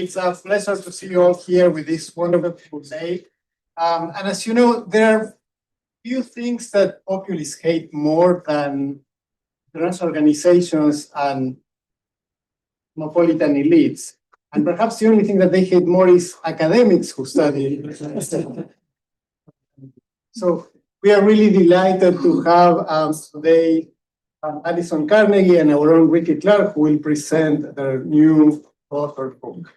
It's a pleasure to see you all here with this wonderful day. And as you know, there are few things that populists hate more than international organizations and cosmopolitan elites. And perhaps the only thing that they hate more is academics who study. So we are really delighted to have today Allison Carnegie and our own Ricky Clark, who will present their new author book.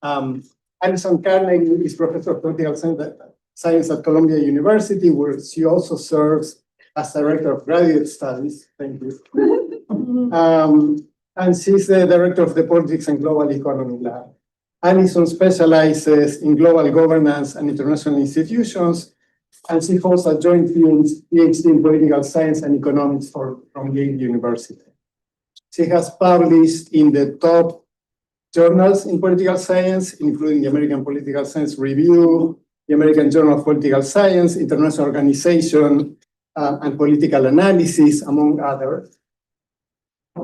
Allison Carnegie is professor of political science at Columbia University, where she also serves as director of graduate studies. Thank you. And she's the director of the Politics and Global Economy Lab. Allison specializes in global governance and international institutions, and she holds a joint PhD in political science and economics from Yale University. She has published in the top journals in political science, including the American Political Science Review, the American Journal of Political Science, International Organization, and Political Analysis, among others.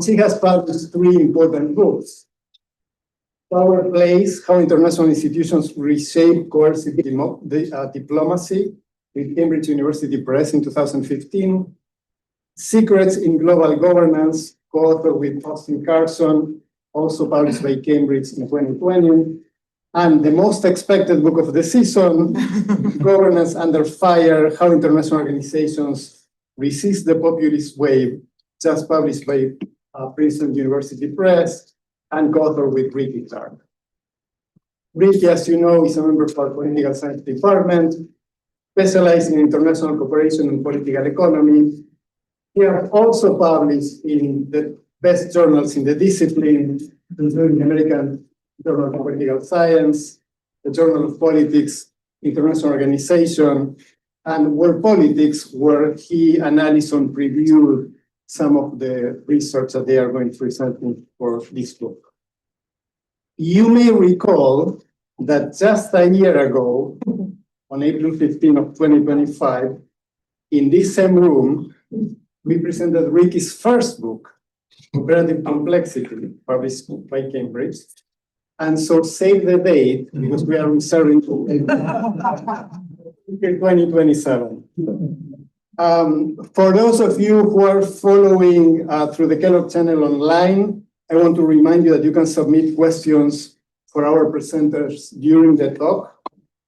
She has published 3 important books: Power Plays, How International Institutions Reshape Coercive Diplomacy, with Cambridge University Press in 2015, Secrets in Global Governance, co-authored with Austin Carson, also published by Cambridge in 2020, and the most expected book of the season, Governance Under Fire, How International Organizations Resist the Populist Wave, just published by Princeton University Press, and co-authored with Ricky Clark. Ricky, as you know, is a member of our political science department, specializing in international cooperation and political economy. He has also published in the best journals in the discipline, including the American Journal of Political Science, the Journal of Politics, International Organization, and World Politics, where he and Allison previewed some of the research that they are going to present for this book. You may recall that just a year ago, on April 15 of 2025, in this same room, we presented Ricky's first book, Comparative Complexity, published by Cambridge. And so save the date, because we are reserving to 2027. For those of you who are following through the Kellogg channel online, I want to remind you that you can submit questions for our presenters during the talk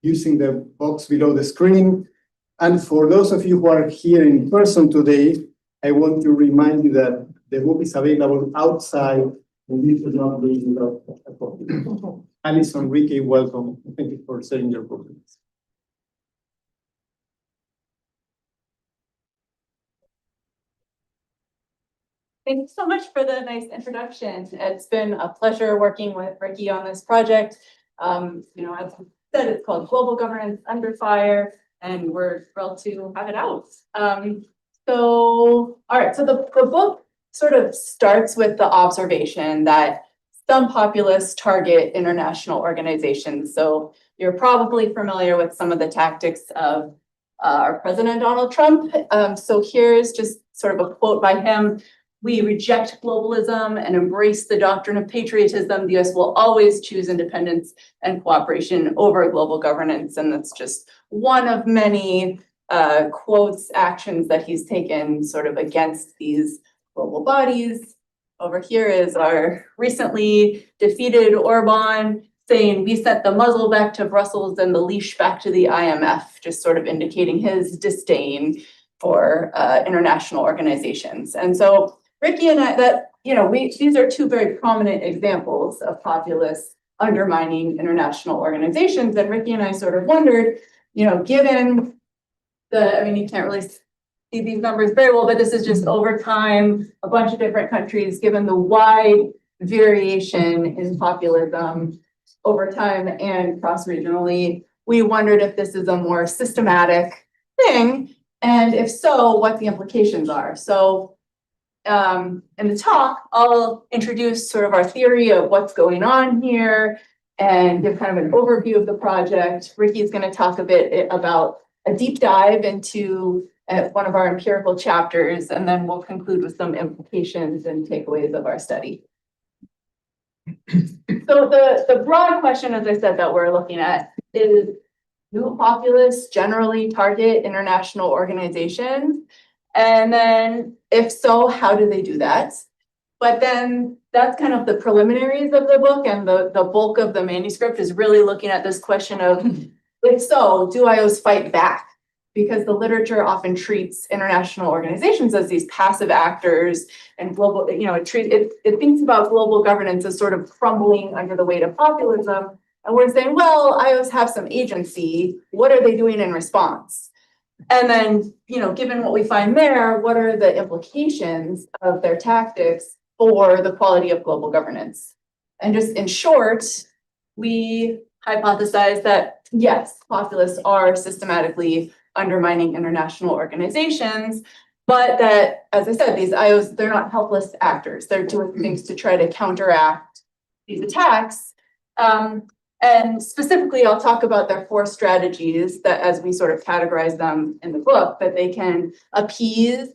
using the box below the screen. And for those of you who are here in person today, I want to remind you that the book is available outside, and you should not read without a copy. Allison, Ricky, welcome. Thank you for sharing your book. Thank you so much for the nice introduction. It's been a pleasure working with Ricky on this project. As I said, it's called Global Governance Under Fire, and we're thrilled to have it out. All right, so the book sort of starts with the observation that some populists target international organizations. So you're probably familiar with some of the tactics of our President Donald Trump. So here's just sort of a quote by him. "We reject globalism and embrace the doctrine of patriotism. The US will always choose independence and cooperation over global governance." And that's just one of many quotes, actions that he's taken sort of against these global bodies. Over here is our recently defeated Orban saying, "We sent the muzzle back to Brussels and the leash back to the IMF," just sort of indicating his disdain for international organizations. And so Ricky and I, these are 2 very prominent examples of populists undermining international organizations. And Ricky and I sort of wondered, given you can't really see these numbers very well, but this is just over time, a bunch of different countries, given the wide variation in populism over time and cross-regionally, we wondered if this is a more systematic thing, and if so, what the implications are. So in the talk, I'll introduce sort of our theory of what's going on here and give kind of an overview of the project. Ricky's going to talk a bit about a deep dive into one of our empirical chapters, and then we'll conclude with some implications and takeaways of our study. So the broad question, as I said, that we're looking at is, do populists generally target international organizations? And then if so, how do they do that? But then that's kind of the preliminaries of the book, and the bulk of the manuscript is really looking at this question of, if so, do IOs fight back? Because the literature often treats international organizations as these passive actors, and global, it thinks about global governance as sort of crumbling under the weight of populism. And we're saying, well, IOs have some agency. What are they doing in response? And then, given what we find there, what are the implications of their tactics for the quality of global governance? And just in short, we hypothesize that yes, populists are systematically undermining international organizations, but that, as I said, these IOs, they're not helpless actors. They're doing things to try to counteract these attacks. And specifically, I'll talk about their 4 strategies that, as we sort of categorize them in the book, that they can appease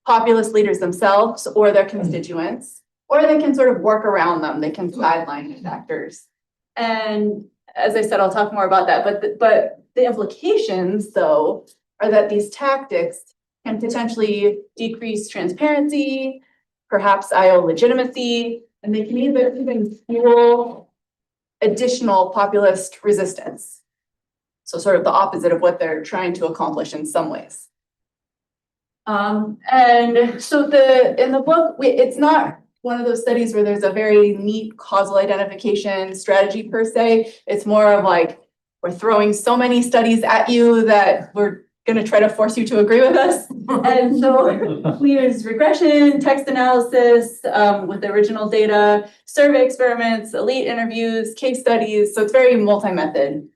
populist leaders themselves or their constituents, or they can sort of work around them. They can sideline these actors. And as I said, I'll talk more about that. But the implications, though, are that these tactics can potentially decrease transparency, perhaps IO legitimacy, and they can even fuel additional populist resistance. So sort of the opposite of what they're trying to accomplish in some ways. And so in the book, it's not one of those studies where there's a very neat causal identification strategy per se. It's more of like, we're throwing so many studies at you that we're going to try to force you to agree with us. And so we use regression, text analysis with the original data, survey experiments, elite interviews, case studies. So it's very multi-method.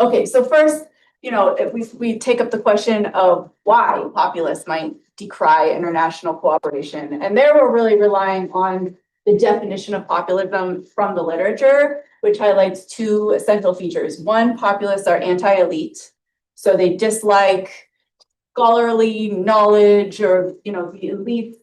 Okay, so first, if we take up the question of why populists might decry international cooperation. And there we're really relying on the definition of populism from the literature, which highlights 2 essential features. One, populists are anti-elite. So they dislike scholarly knowledge or, the elite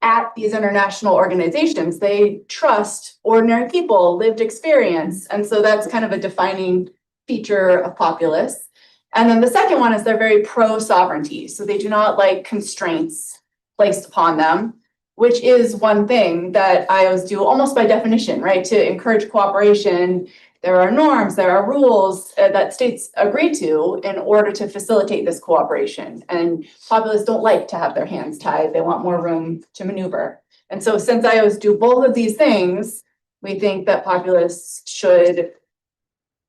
at these international organizations. They trust ordinary people, lived experience. And so that's kind of a defining feature of populists. And then the second one is they're very pro-sovereignty. So they do not like constraints placed upon them, which is one thing that IOs do almost by definition, right? To encourage cooperation, there are norms, there are rules that states agree to in order to facilitate this cooperation. And populists don't like to have their hands tied. They want more room to maneuver. And so since IOs do both of these things, we think that populists should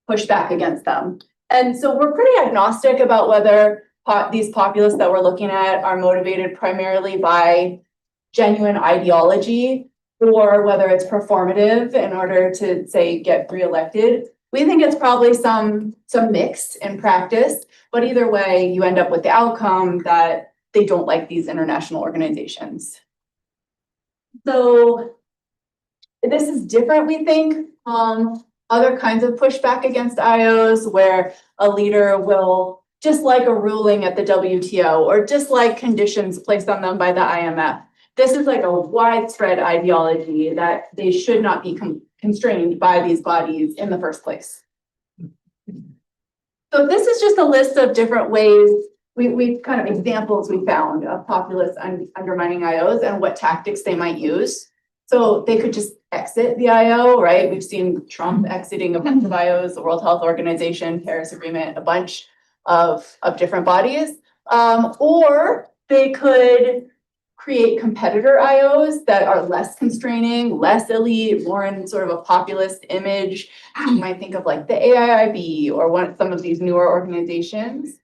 push back against them. And so we're pretty agnostic about whether these populists that we're looking at are motivated primarily by genuine ideology or whether it's performative in order to, say, get reelected. We think it's probably some mix in practice, but either way, you end up with the outcome that they don't like these international organizations. So this is different, we think, other kinds of pushback against IOs where a leader will dislike a ruling at the WTO or dislike conditions placed on them by the IMF. This is like a widespread ideology that they should not be constrained by these bodies in the first place. So this is just a list of different ways, we kind of examples we found of populists undermining IOs and what tactics they might use. So they could just exit the IO, right? We've seen Trump exiting a bunch of IOs, the World Health Organization, Paris Agreement, a bunch of different bodies. Or they could create competitor IOs that are less constraining, less elite, more in sort of a populist image. You might think of like the AIIB or some of these newer organizations.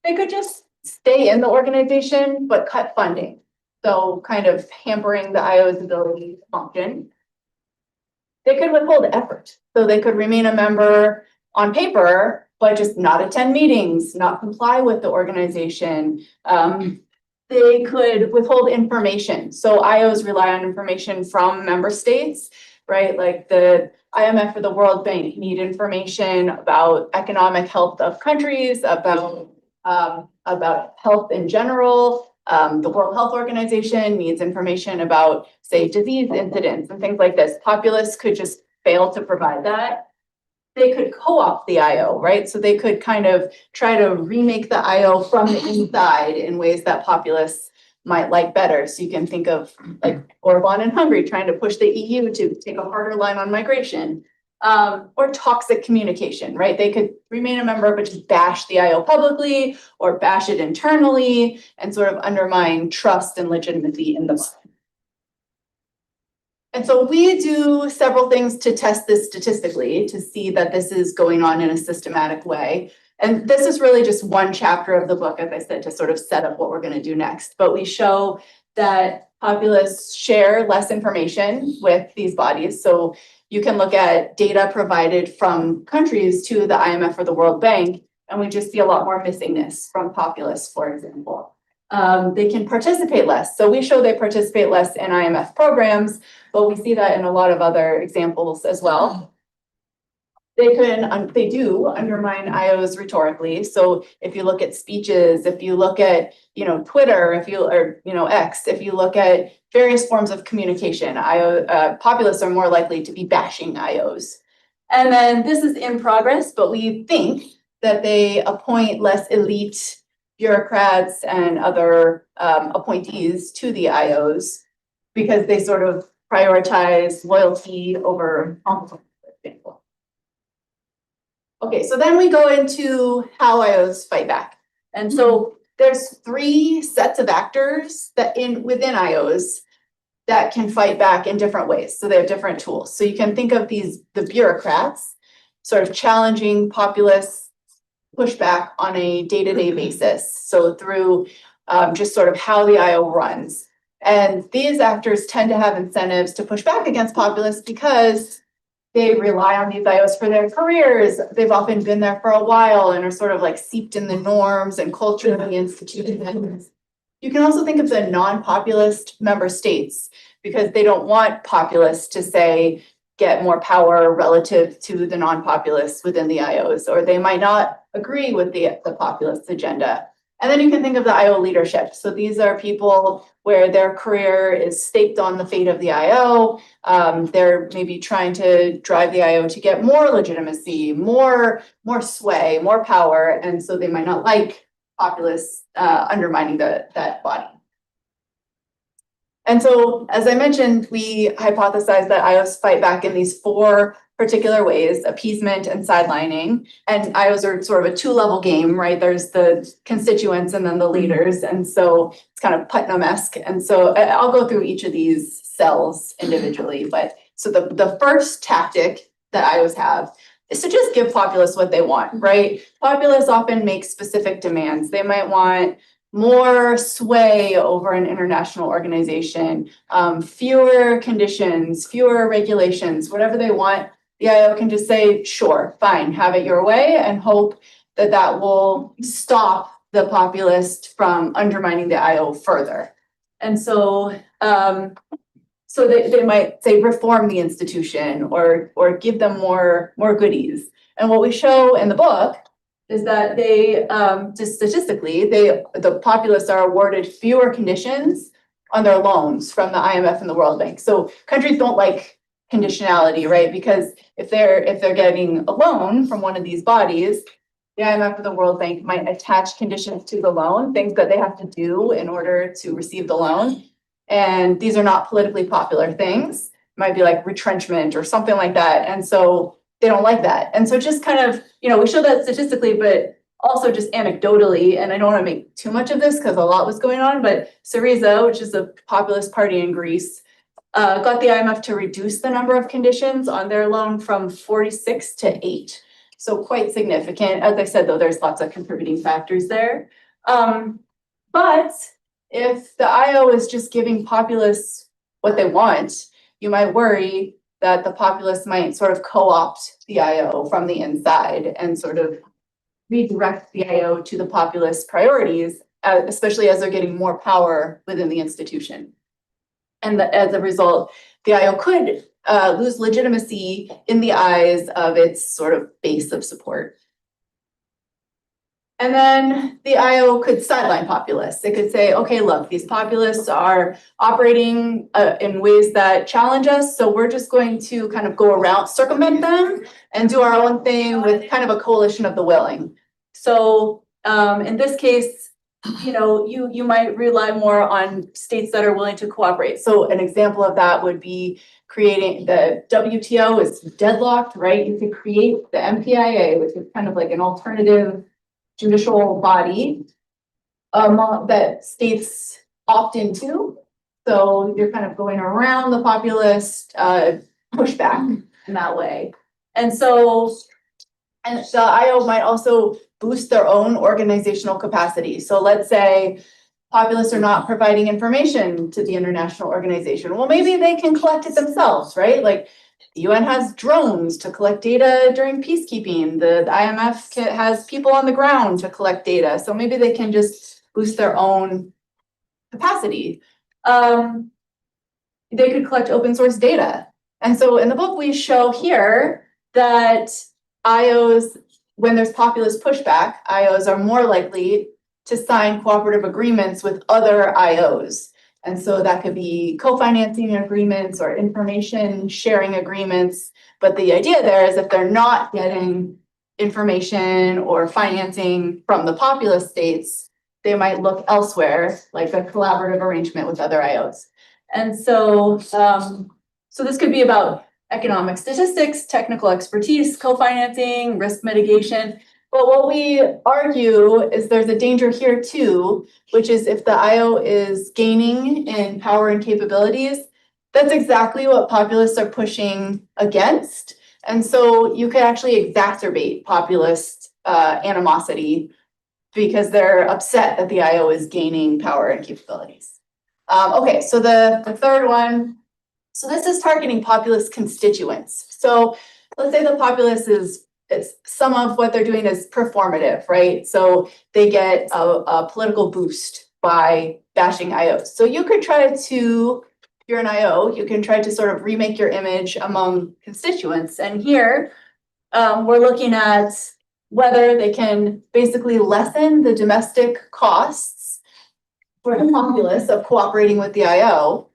They could just stay in the organization, but cut funding. So kind of hampering the IO's ability to function. They could withhold effort. So they could remain a member on paper, but just not attend meetings, not comply with the organization. They could withhold information. So IOs rely on information from member states, right? Like the IMF or the World Bank need information about economic health of countries, about health in general. The World Health Organization needs information about, say, disease incidents and things like this. Populists could just fail to provide that. They could co-opt the IO, right? So they could kind of try to remake the IO from the inside in ways that populists might like better. So you can think of like Orban in Hungary trying to push the EU to take a harder line on migration, or toxic communication, right? They could remain a member but just bash the IO publicly or bash it internally and sort of undermine trust and legitimacy in the body. And so we do several things to test this statistically to see that this is going on in a systematic way. And this is really just one chapter of the book, as I said, to sort of set up what we're going to do next. But we show that populists share less information with these bodies. So you can look at data provided from countries to the IMF or the World Bank, and we just see a lot more missingness from populists, for example. They can participate less. So we show they participate less in IMF programs, but we see that in a lot of other examples as well. They do undermine IOs rhetorically. So if you look at speeches, if you look at, Twitter, X, if you look at various forms of communication, populists are more likely to be bashing IOs. And then this is in progress, but we think that they appoint less elite bureaucrats and other appointees to the IOs because they sort of prioritize loyalty over competence, for example. Okay, so then we go into how IOs fight back. And so there's 3 sets of actors that within IOs that can fight back in different ways. So they have different tools. So you can think of the bureaucrats sort of challenging populists pushback on a day-to-day basis. So through just sort of how the IO runs. And these actors tend to have incentives to push back against populists because they rely on these IOs for their careers. They've often been there for a while and are sort of like seeped in the norms and culture of the institution. You can also think of the non-populist member states because they don't want populists to say, get more power relative to the non-populists within the IOs, or they might not agree with the populist agenda. And then you can think of the IO leadership. So these are people where their career is staked on the fate of the IO. They're maybe trying to drive the IO to get more legitimacy, more sway, more power. And so they might not like populists undermining that body. And so, as I mentioned, we hypothesize that IOs fight back in these 4 particular ways: appeasement and sidelining. And IOs are sort of a 2-level game, right? There's the constituents and then the leaders. And so it's kind of Putnam-esque. And so I'll go through each of these cells individually. But so the first tactic that IOs have is to just give populists what they want, right? Populists often make specific demands. They might want more sway over an international organization, fewer conditions, fewer regulations, whatever they want. The IO can just say, sure, fine, have it your way, and hope that that will stop the populist from undermining the IO further. And so, they might say reform the institution or give them more goodies. And what we show in the book is that they, just statistically, the populists are awarded fewer conditions on their loans from the IMF and the World Bank. So countries don't like conditionality, right? Because if they're getting a loan from one of these bodies, the IMF or the World Bank might attach conditions to the loan, things that they have to do in order to receive the loan. And these are not politically popular things. It might be like retrenchment or something like that. And so they don't like that. And so just kind of, we show that statistically, but also just anecdotally, and I don't want to make too much of this because a lot was going on, but Syriza, which is a populist party in Greece, got the IMF to reduce the number of conditions on their loan from 46 to 8. So quite significant. As I said, though, there's lots of contributing factors there. But if the IO is just giving populists what they want, you might worry that the populists might sort of co-opt the IO from the inside and sort of redirect the IO to the populist priorities, especially as they're getting more power within the institution. And as a result, the IO could lose legitimacy in the eyes of its sort of base of support. And then the IO could sideline populists. It could say, okay, look, these populists are operating in ways that challenge us, so we're just going to kind of go around, circumvent them, and do our own thing with kind of a coalition of the willing. So in this case, you might rely more on states that are willing to cooperate. So an example of that would be creating the WTO is deadlocked, right? You could create the MPIA, which is kind of like an alternative judicial body that states opt into. So you're kind of going around the populist pushback in that way. And the IO might also boost their own organizational capacity. So let's say populists are not providing information to the international organization. Well, maybe they can collect it themselves, right? Like the UN has drones to collect data during peacekeeping. The IMF has people on the ground to collect data. So maybe they can just boost their own capacity. They could collect open source data. And so in the book, we show here that IOs, when there's populist pushback, IOs are more likely to sign cooperative agreements with other IOs. And so that could be co-financing agreements or information sharing agreements. But the idea there is if they're not getting information or financing from the populist states, they might look elsewhere, like a collaborative arrangement with other IOs. And so, so this could be about economic statistics, technical expertise, co-financing, risk mitigation. But what we argue is there's a danger here too, which is if the IO is gaining in power and capabilities, that's exactly what populists are pushing against. And so you could actually exacerbate populist animosity because they're upset that the IO is gaining power and capabilities. Okay, so the third one, so this is targeting populist constituents. So let's say the populist it's some of what they're doing is performative, right? So they get a political boost by bashing IOs. So you could try to, if you're an IO, you can try to sort of remake your image among constituents. And here we're looking at whether they can basically lessen the domestic costs for the populace of cooperating with the IO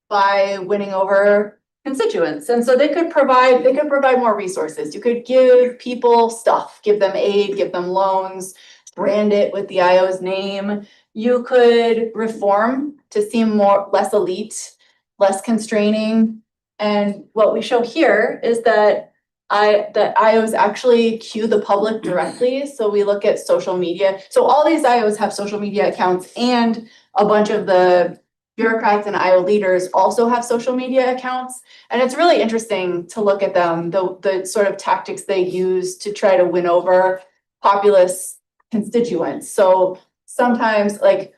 by winning over constituents. And so they could provide more resources. You could give people stuff, give them aid, give them loans, brand it with the IO's name. You could reform to seem less elite, less constraining. And what we show here is that IOs actually cue the public directly. So we look at social media. So all these IOs have social media accounts, and a bunch of the bureaucrats and IO leaders also have social media accounts. And it's really interesting to look at them, the sort of tactics they use to try to win over populist constituents. So sometimes, like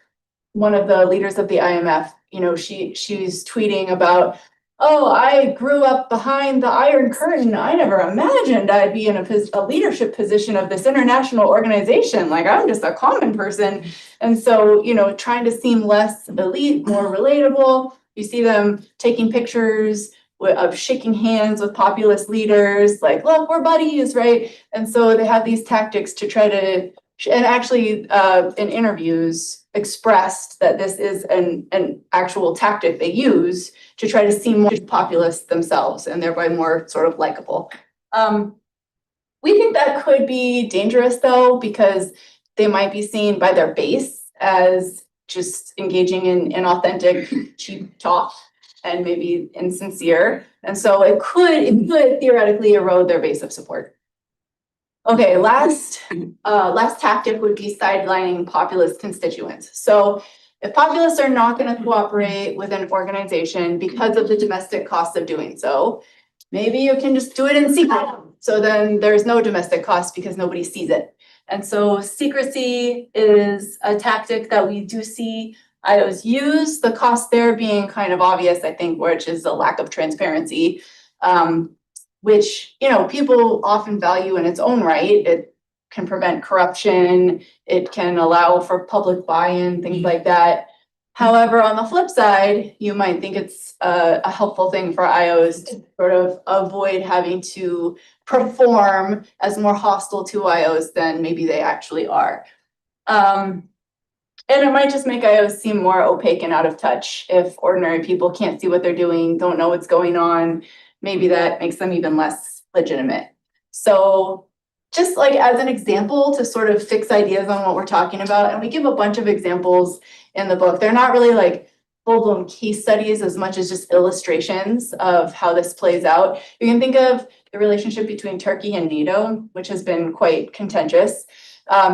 one of the leaders of the IMF, she's tweeting about, oh, I grew up behind the Iron Curtain. I never imagined I'd be in a leadership position of this international organization. Like, I'm just a common person. And so, trying to seem less elite, more relatable. You see them taking pictures of shaking hands with populist leaders, like, look, we're buddies, right? And so they have these tactics to try to, and actually in interviews expressed that this is an actual tactic they use to try to seem more populist themselves and thereby more sort of likable. We think that could be dangerous though, because they might be seen by their base as just engaging in inauthentic, cheap talk and maybe insincere. And so it could theoretically erode their base of support. Okay, last tactic would be sidelining populist constituents. So if populists are not going to cooperate with an organization because of the domestic cost of doing so, maybe you can just do it in secret. So then there's no domestic cost because nobody sees it. And so secrecy is a tactic that we do see IOs use, the cost there being kind of obvious, I think, which is a lack of transparency. Which, people often value in its own right. It can prevent corruption. It can allow for public buy-in, things like that. However, on the flip side, you might think it's a helpful thing for IOs to sort of avoid having to perform as more hostile to IOs than maybe they actually are. And it might just make IOs seem more opaque and out of touch if ordinary people can't see what they're doing, don't know what's going on. Maybe that makes them even less legitimate. So just like as an example to sort of fix ideas on what we're talking about, and we give a bunch of examples in the book. They're not really like full-blown case studies as much as just illustrations of how this plays out. You can think of the relationship between Turkey and NATO, which has been quite contentious.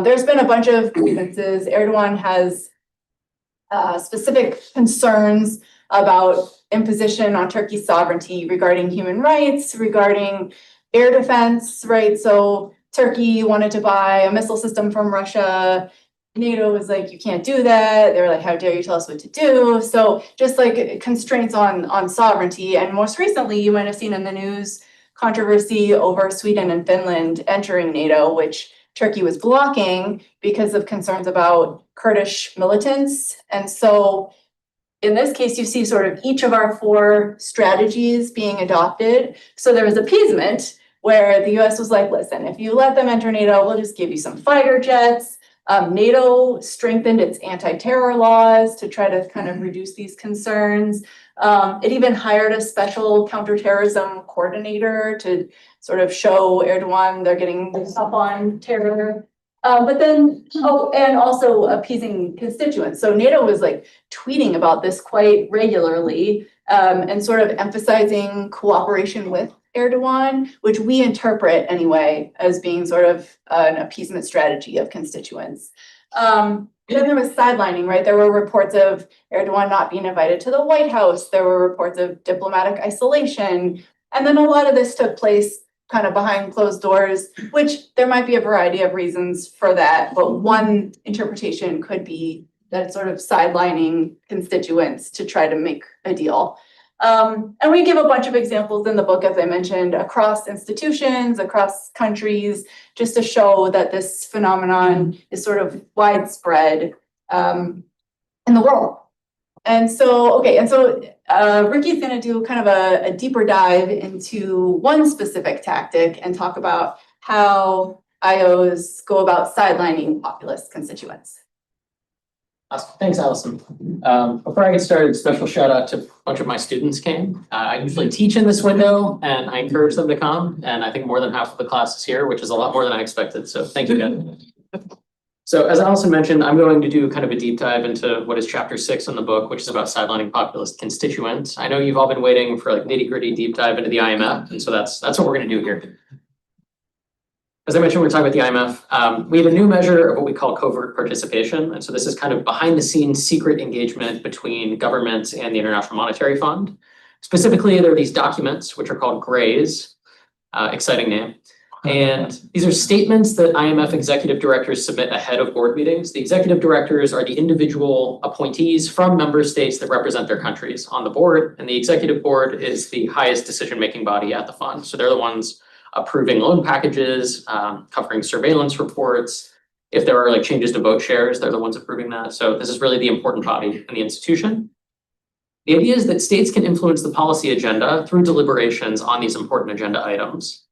There's been a bunch of grievances. Erdogan has specific concerns about imposition on Turkey's sovereignty regarding human rights, regarding air defense, right? So Turkey wanted to buy a missile system from Russia. NATO was like, you can't do that. They were like, how dare you tell us what to do? So just like constraints on sovereignty. And most recently, you might have seen in the news controversy over Sweden and Finland entering NATO, which Turkey was blocking because of concerns about Kurdish militants. And so in this case, you see sort of each of our 4 strategies being adopted. So there was appeasement where the US was like, listen, if you let them enter NATO, we'll just give you some fighter jets. NATO strengthened its anti-terror laws to try to kind of reduce these concerns. It even hired a special counterterrorism coordinator to sort of show Erdogan they're getting up on terror. But then, and also appeasing constituents. So NATO was like tweeting about this quite regularly and sort of emphasizing cooperation with Erdogan, which we interpret anyway as being sort of an appeasement strategy of constituents. Then there was sidelining, right? There were reports of Erdogan not being invited to the White House. There were reports of diplomatic isolation. And then a lot of this took place kind of behind closed doors, which there might be a variety of reasons for that. But one interpretation could be that it's sort of sidelining constituents to try to make a deal. And we give a bunch of examples in the book, as I mentioned, across institutions, across countries, just to show that this phenomenon is sort of widespread in the world. And so, okay, and so Ricky's going to do kind of a deeper dive into one specific tactic and talk about how IOs go about sidelining populist constituents. Awesome. Thanks, Allison. Before I get started, special shout out to a bunch of my students came. I usually teach in this window and I encourage them to come. And I think more than half of the class is here, which is a lot more than I expected. So thank you, guys. So as Allison mentioned, I'm going to do kind of a deep dive into what is chapter 6 in the book, which is about sidelining populist constituents. I know you've all been waiting for like nitty-gritty deep dive into the IMF. And so that's what we're going to do here. As I mentioned, we're talking about the IMF. We have a new measure of what we call covert participation. And so this is kind of behind the scenes secret engagement between governments and the International Monetary Fund. Specifically, there are these documents, which are called GRAYs, exciting name. And these are statements that IMF executive directors submit ahead of board meetings. The executive directors are the individual appointees from member states that represent their countries on the board. And the executive board is the highest decision-making body at the fund. So they're the ones approving loan packages, covering surveillance reports. If there are like changes to vote shares, they're the ones approving that. So this is really the important body in the institution. The idea is that states can influence the policy agenda through deliberations on these important agenda items.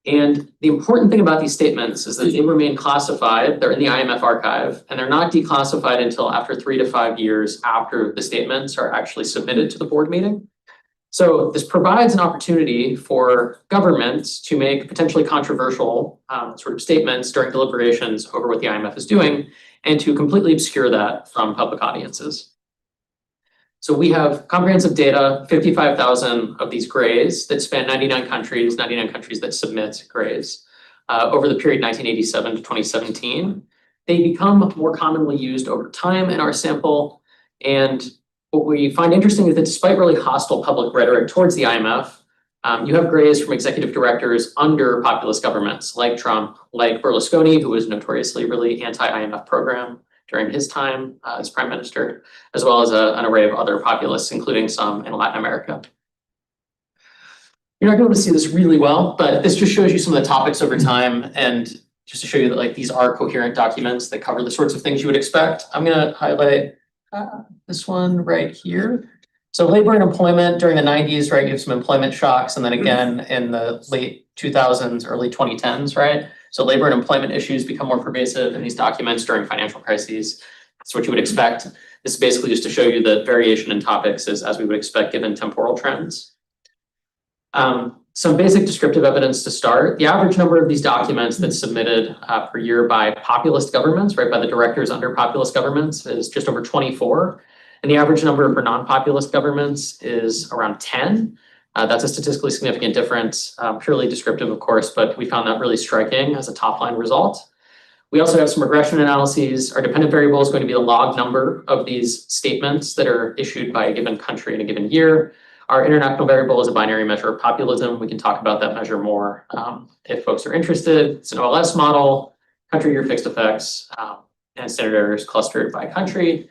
And the important thing about these statements is that they remain classified. They're in the IMF archive, and they're not declassified until after 3 to 5 years after the statements are actually submitted to the board meeting. So this provides an opportunity for governments to make potentially controversial sort of statements during deliberations over what the IMF is doing and to completely obscure that from public audiences. So we have comprehensive data, 55,000 of these GRAYs that span 99 countries that submit GRAYs over the period 1987 to 2017. They become more commonly used over time in our sample. And what we find interesting is that despite really hostile public rhetoric towards the IMF, you have GRAYs from executive directors under populist governments like Trump, like Berlusconi, who was notoriously really anti-IMF program during his time as prime minister, as well as an array of other populists, including some in Latin America. You're not going to be able to see this really well, but this just shows you some of the topics over time and just to show you that like these are coherent documents that cover the sorts of things you would expect. I'm going to highlight this one right here. So labor and employment during the 90s, right? You have some employment shocks. And then again, in the late 2000s, early 2010s, right? So labor and employment issues become more pervasive in these documents during financial crises. That's what you would expect. This is basically just to show you the variation in topics as we would expect given temporal trends. Some basic descriptive evidence to start. The average number of these documents that's submitted per year by populist governments, right, by the directors under populist governments is just over 24. And the average number for non-populist governments is around 10. That's a statistically significant difference, purely descriptive, of course, but we found that really striking as a top line result. We also have some regression analyses. Our dependent variable is going to be the log number of these statements that are issued by a given country in a given year. Our international variable is a binary measure of populism. We can talk about that measure more if folks are interested. It's an OLS model, country year fixed effects, and standard errors clustered by country.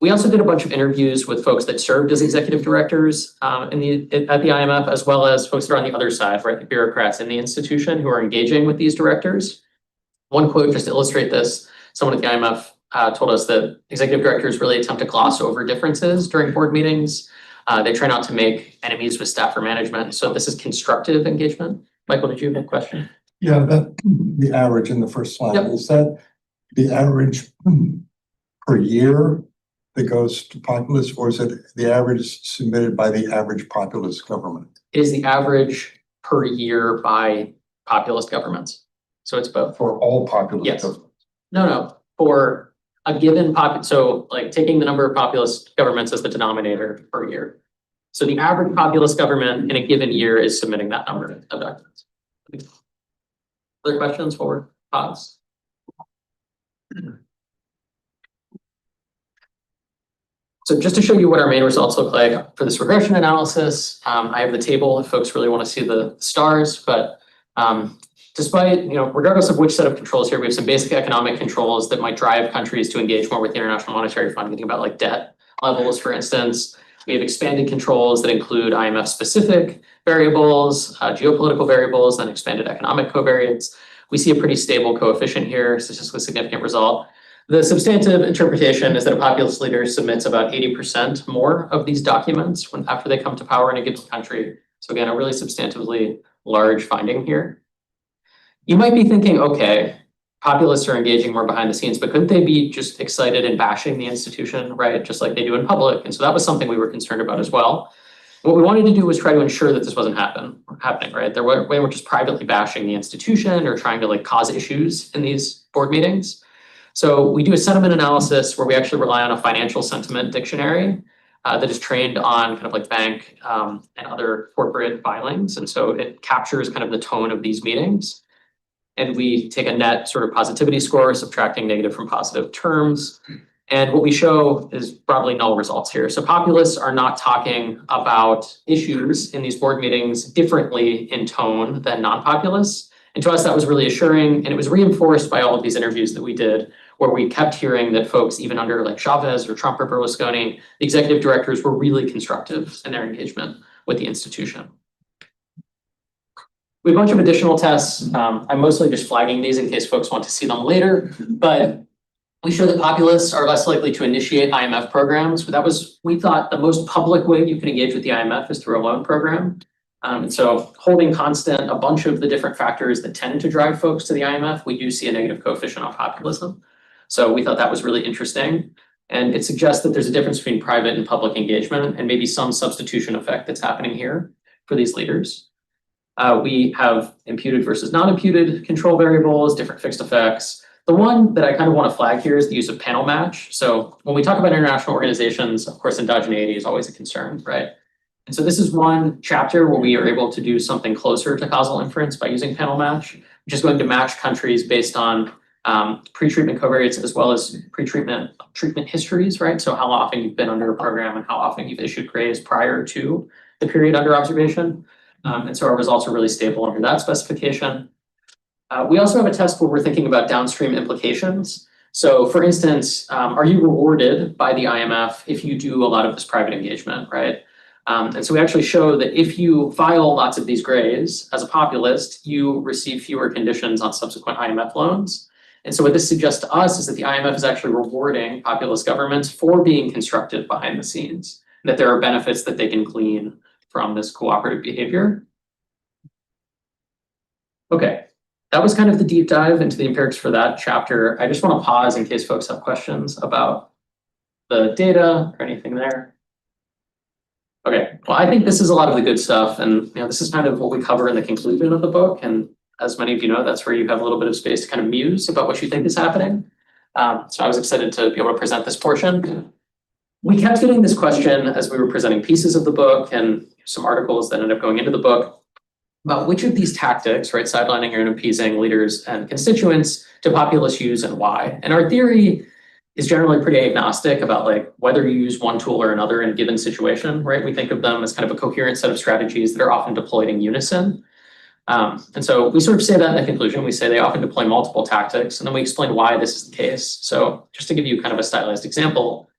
We also did a bunch of interviews with folks that served as executive directors at the IMF, as well as folks that are on the other side, right, the bureaucrats in the institution who are engaging with these directors. One quote just to illustrate this, someone at the IMF told us that executive directors really attempt to gloss over differences during board meetings. They try not to make enemies with staff or management. So this is constructive engagement. Michael, did you have a question? Yeah, that the average in the first slide, Yep. is that the average per year that goes to populist, or is it the average submitted by the average populist government? It is the average per year by populist governments. So it's both. For all populist Yes. governments? No, for a given so like taking the number of populist governments as the denominator per year. So the average populist government in a given year is submitting that number of documents. Other questions for Pops? So just to show you what our main results look like for this regression analysis, I have the table if folks really want to see the stars, but despite, regardless of which set of controls here, we have some basic economic controls that might drive countries to engage more with the International Monetary Fund, thinking about like debt levels, for instance. We have expanded controls that include IMF-specific variables, geopolitical variables, and expanded economic covariates. We see a pretty stable coefficient here, statistically significant result. The substantive interpretation is that a populist leader submits about 80% more of these documents after they come to power in a given country. So again, a really substantively large finding here. You might be thinking, okay, populists are engaging more behind the scenes, but couldn't they be just excited and bashing the institution, right? Just like they do in public. And so that was something we were concerned about as well. What we wanted to do was try to ensure that this wasn't happening, right? We weren't just privately bashing the institution or trying to like cause issues in these board meetings. So we do a sentiment analysis where we actually rely on a financial sentiment dictionary that is trained on kind of like bank and other corporate filings. And so it captures kind of the tone of these meetings. And we take a net sort of positivity score, subtracting negative from positive terms. And what we show is probably null results here. So populists are not talking about issues in these board meetings differently in tone than non-populists. And to us, that was really assuring. And it was reinforced by all of these interviews that we did, where we kept hearing that folks, even under like Chavez or Trump or Berlusconi, the executive directors were really constructive in their engagement with the institution. We have a bunch of additional tests. I'm mostly just flagging these in case folks want to see them later, but we show that populists are less likely to initiate IMF programs. But that was, we thought, the most public way you can engage with the IMF is through a loan program. And so holding constant a bunch of the different factors that tend to drive folks to the IMF, we do see a negative coefficient on populism. So we thought that was really interesting. And it suggests that there's a difference between private and public engagement and maybe some substitution effect that's happening here for these leaders. We have imputed versus non-imputed control variables, different fixed effects. The one that I kind of want to flag here is the use of panel match. So when we talk about international organizations, of course, endogeneity is always a concern, right? And so this is one chapter where we are able to do something closer to causal inference by using panel match, which is going to match countries based on pre-treatment covariates as well as treatment histories, right? So how often you've been under a program and how often you've issued grays prior to the period under observation. And so our results are really stable under that specification. We also have a test where we're thinking about downstream implications. So for instance, are you rewarded by the IMF if you do a lot of this private engagement, right? And so we actually show that if you file lots of these grays as a populist, you receive fewer conditions on subsequent IMF loans. And so what this suggests to us is that the IMF is actually rewarding populist governments for being constructive behind the scenes, and that there are benefits that they can glean from this cooperative behavior. Okay, that was kind of the deep dive into the empirics for that chapter. I just want to pause in case folks have questions about the data or anything there. Okay, well, I think this is a lot of the good stuff, and this is kind of what we cover in the conclusion of the book. And as many of you know, that's where you have a little bit of space to kind of muse about what you think is happening. So I was excited to be able to present this portion. We kept getting this question as we were presenting pieces of the book and some articles that ended up going into the book about which of these tactics, right, sidelining and appeasing leaders and constituents, do populists use and why. And our theory is generally pretty agnostic about like whether you use one tool or another in a given situation, right? We think of them as kind of a coherent set of strategies that are often deployed in unison. And so we sort of say that in the conclusion. We say they often deploy multiple tactics, and then we explain why this is the case. So just to give you kind of a stylized example,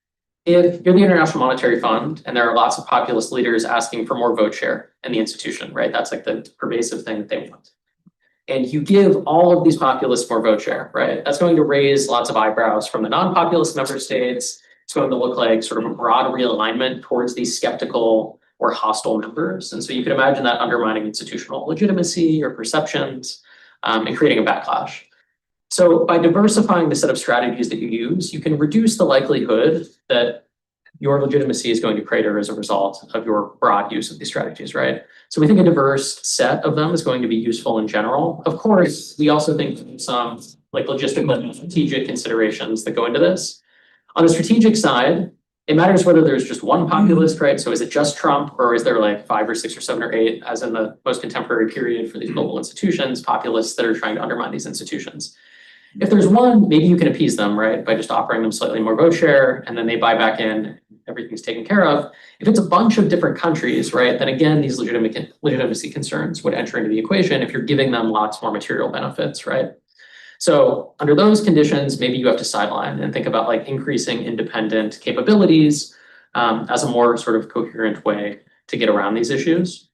if you're the International Monetary Fund and there are lots of populist leaders asking for more vote share in the institution, right? That's like the pervasive thing that they want. And you give all of these populists more vote share, right? That's going to raise lots of eyebrows from the non-populist member states. It's going to look like sort of a broad realignment towards these skeptical or hostile members. And so you can imagine that undermining institutional legitimacy or perceptions and creating a backlash. So by diversifying the set of strategies that you use, you can reduce the likelihood that your legitimacy is going to crater as a result of your broad use of these strategies, right? So we think a diverse set of them is going to be useful in general. Of course, we also think some like logistical and strategic considerations that go into this. On the strategic side, it matters whether there's just one populist, right? So is it just Trump, or is there like 5 or 6 or 7 or 8, as in the most contemporary period for these global institutions, populists that are trying to undermine these institutions? If there's one, maybe you can appease them, right, by just offering them slightly more vote share, and then they buy back in, everything's taken care of. If it's a bunch of different countries, right, then again, these legitimacy concerns would enter into the equation if you're giving them lots more material benefits, right? So under those conditions, maybe you have to sideline and think about like increasing independent capabilities as a more sort of coherent way to get around these issues.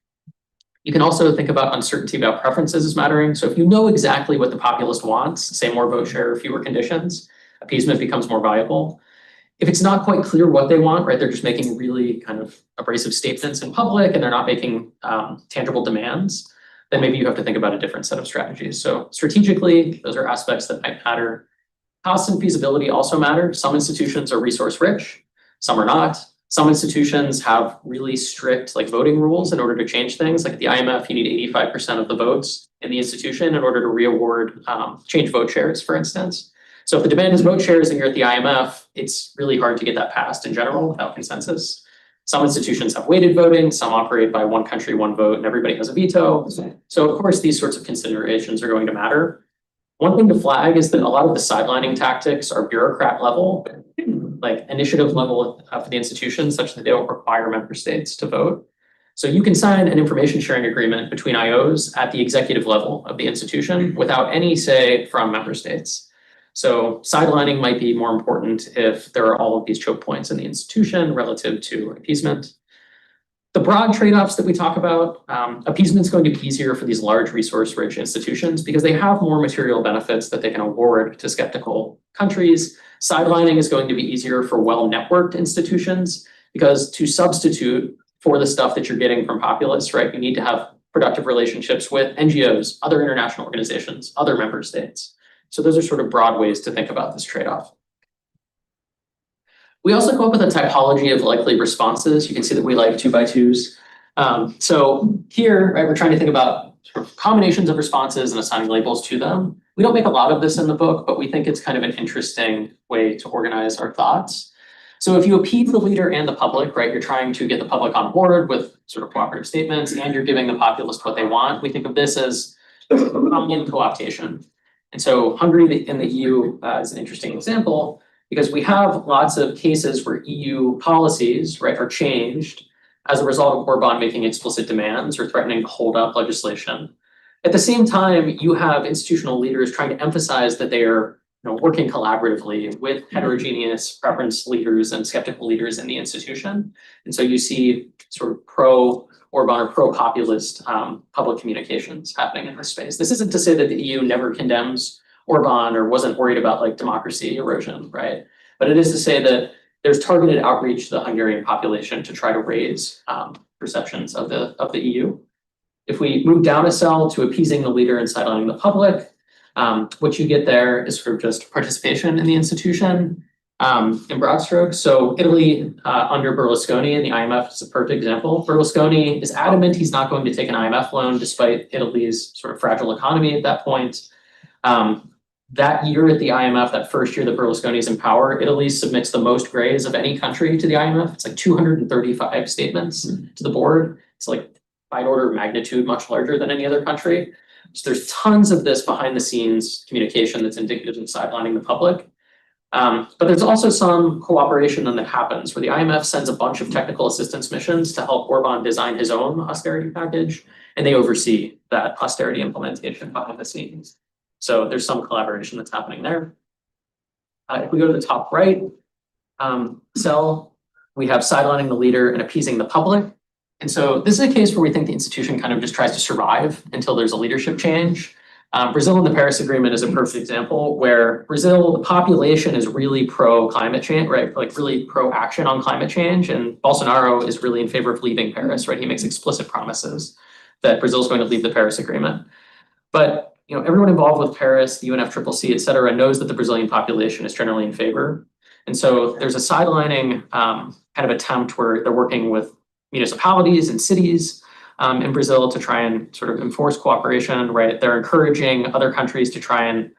You can also think about uncertainty about preferences as mattering. So if you know exactly what the populist wants, say more vote share or fewer conditions, appeasement becomes more viable. If it's not quite clear what they want, right, they're just making really kind of abrasive statements in public and they're not making tangible demands, then maybe you have to think about a different set of strategies. So strategically, those are aspects that might matter. Cost and feasibility also matter. Some institutions are resource rich, some are not. Some institutions have really strict like voting rules in order to change things. Like at the IMF, you need 85% of the votes in the institution in order to re-award change vote shares, for instance. So if the demand is vote shares and you're at the IMF, it's really hard to get that passed in general without consensus. Some institutions have weighted voting, some operate by one country, one vote, and everybody has a veto. So of course, these sorts of considerations are going to matter. One thing to flag is that a lot of the sidelining tactics are bureaucrat level, like initiative level for the institutions, such that they don't require member states to vote. So you can sign an information sharing agreement between IOs at the executive level of the institution without any say from member states. So sidelining might be more important if there are all of these choke points in the institution relative to appeasement. The broad trade-offs that we talk about, appeasement is going to be easier for these large resource-rich institutions because they have more material benefits that they can award to skeptical countries. Sidelining is going to be easier for well-networked institutions because to substitute for the stuff that you're getting from populists, right, you need to have productive relationships with NGOs, other international organizations, other member states. So those are sort of broad ways to think about this trade-off. We also come up with a typology of likely responses. You can see that we like 2x2s. So here, right, we're trying to think about sort of combinations of responses and assigning labels to them. We don't make a lot of this in the book, but we think it's kind of an interesting way to organize our thoughts. So if you appease the leader and the public, right, you're trying to get the public on board with sort of cooperative statements and you're giving the populist what they want. We think of this as common co-optation. And so Hungary in the EU is an interesting example because we have lots of cases where EU policies, right, are changed as a result of Orban making explicit demands or threatening to hold up legislation. At the same time, you have institutional leaders trying to emphasize that they are working collaboratively with heterogeneous preference leaders and skeptical leaders in the institution. And so you see sort of pro-Orban or pro-populist public communications happening in this space. This isn't to say that the EU never condemns Orban or wasn't worried about like democracy erosion, right? But it is to say that there's targeted outreach to the Hungarian population to try to raise perceptions of the EU. If we move down a cell to appeasing the leader and sidelining the public, What you get there is sort of just participation in the institution in broad strokes. So Italy under Berlusconi and the IMF is a perfect example. Berlusconi is adamant he's not going to take an IMF loan despite Italy's sort of fragile economy at that point. That year at the IMF, that first year that Berlusconi is in power, Italy submits the most grays of any country to the IMF. It's like 235 statements to the board. It's like by order of magnitude much larger than any other country. So there's tons of this behind the scenes communication that's indicative of sidelining the public. But there's also some cooperation that happens where the IMF sends a bunch of technical assistance missions to help Orban design his own austerity package, and they oversee that austerity implementation behind the scenes. So there's some collaboration that's happening there. If we go to the top right cell, we have sidelining the leader and appeasing the public. And so this is a case where we think the institution kind of just tries to survive until there's a leadership change. Brazil and the Paris Agreement is a perfect example where Brazil, the population is really pro climate change, right? Like really pro action on climate change. And Bolsonaro is really in favor of leaving Paris, right? He makes explicit promises that Brazil is going to leave the Paris Agreement. But everyone involved with Paris, the UNFCCC, et cetera, knows that the Brazilian population is generally in favor. And so there's a sidelining kind of attempt where they're working with municipalities and cities in Brazil to try and sort of enforce cooperation, right? They're encouraging other countries to try and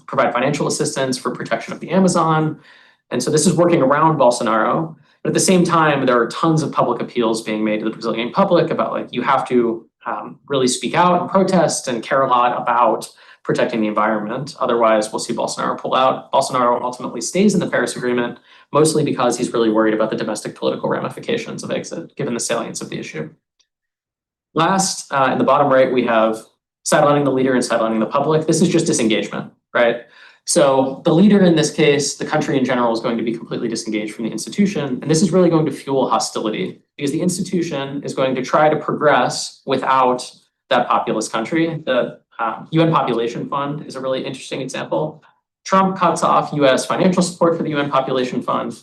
provide financial assistance for protection of the Amazon. And so this is working around Bolsonaro. But at the same time, there are tons of public appeals being made to the Brazilian public about like, you have to really speak out and protest and care a lot about protecting the environment. Otherwise, we'll see Bolsonaro pull out. Bolsonaro ultimately stays in the Paris Agreement, mostly because he's really worried about the domestic political ramifications of exit, given the salience of the issue. Last, in the bottom right, we have sidelining the leader and sidelining the public. This is just disengagement, right? So the leader in this case, the country in general, is going to be completely disengaged from the institution. And this is really going to fuel hostility because the institution is going to try to progress without that populist country. The UN Population Fund is a really interesting example. Trump cuts off US financial support for the UN Population Fund.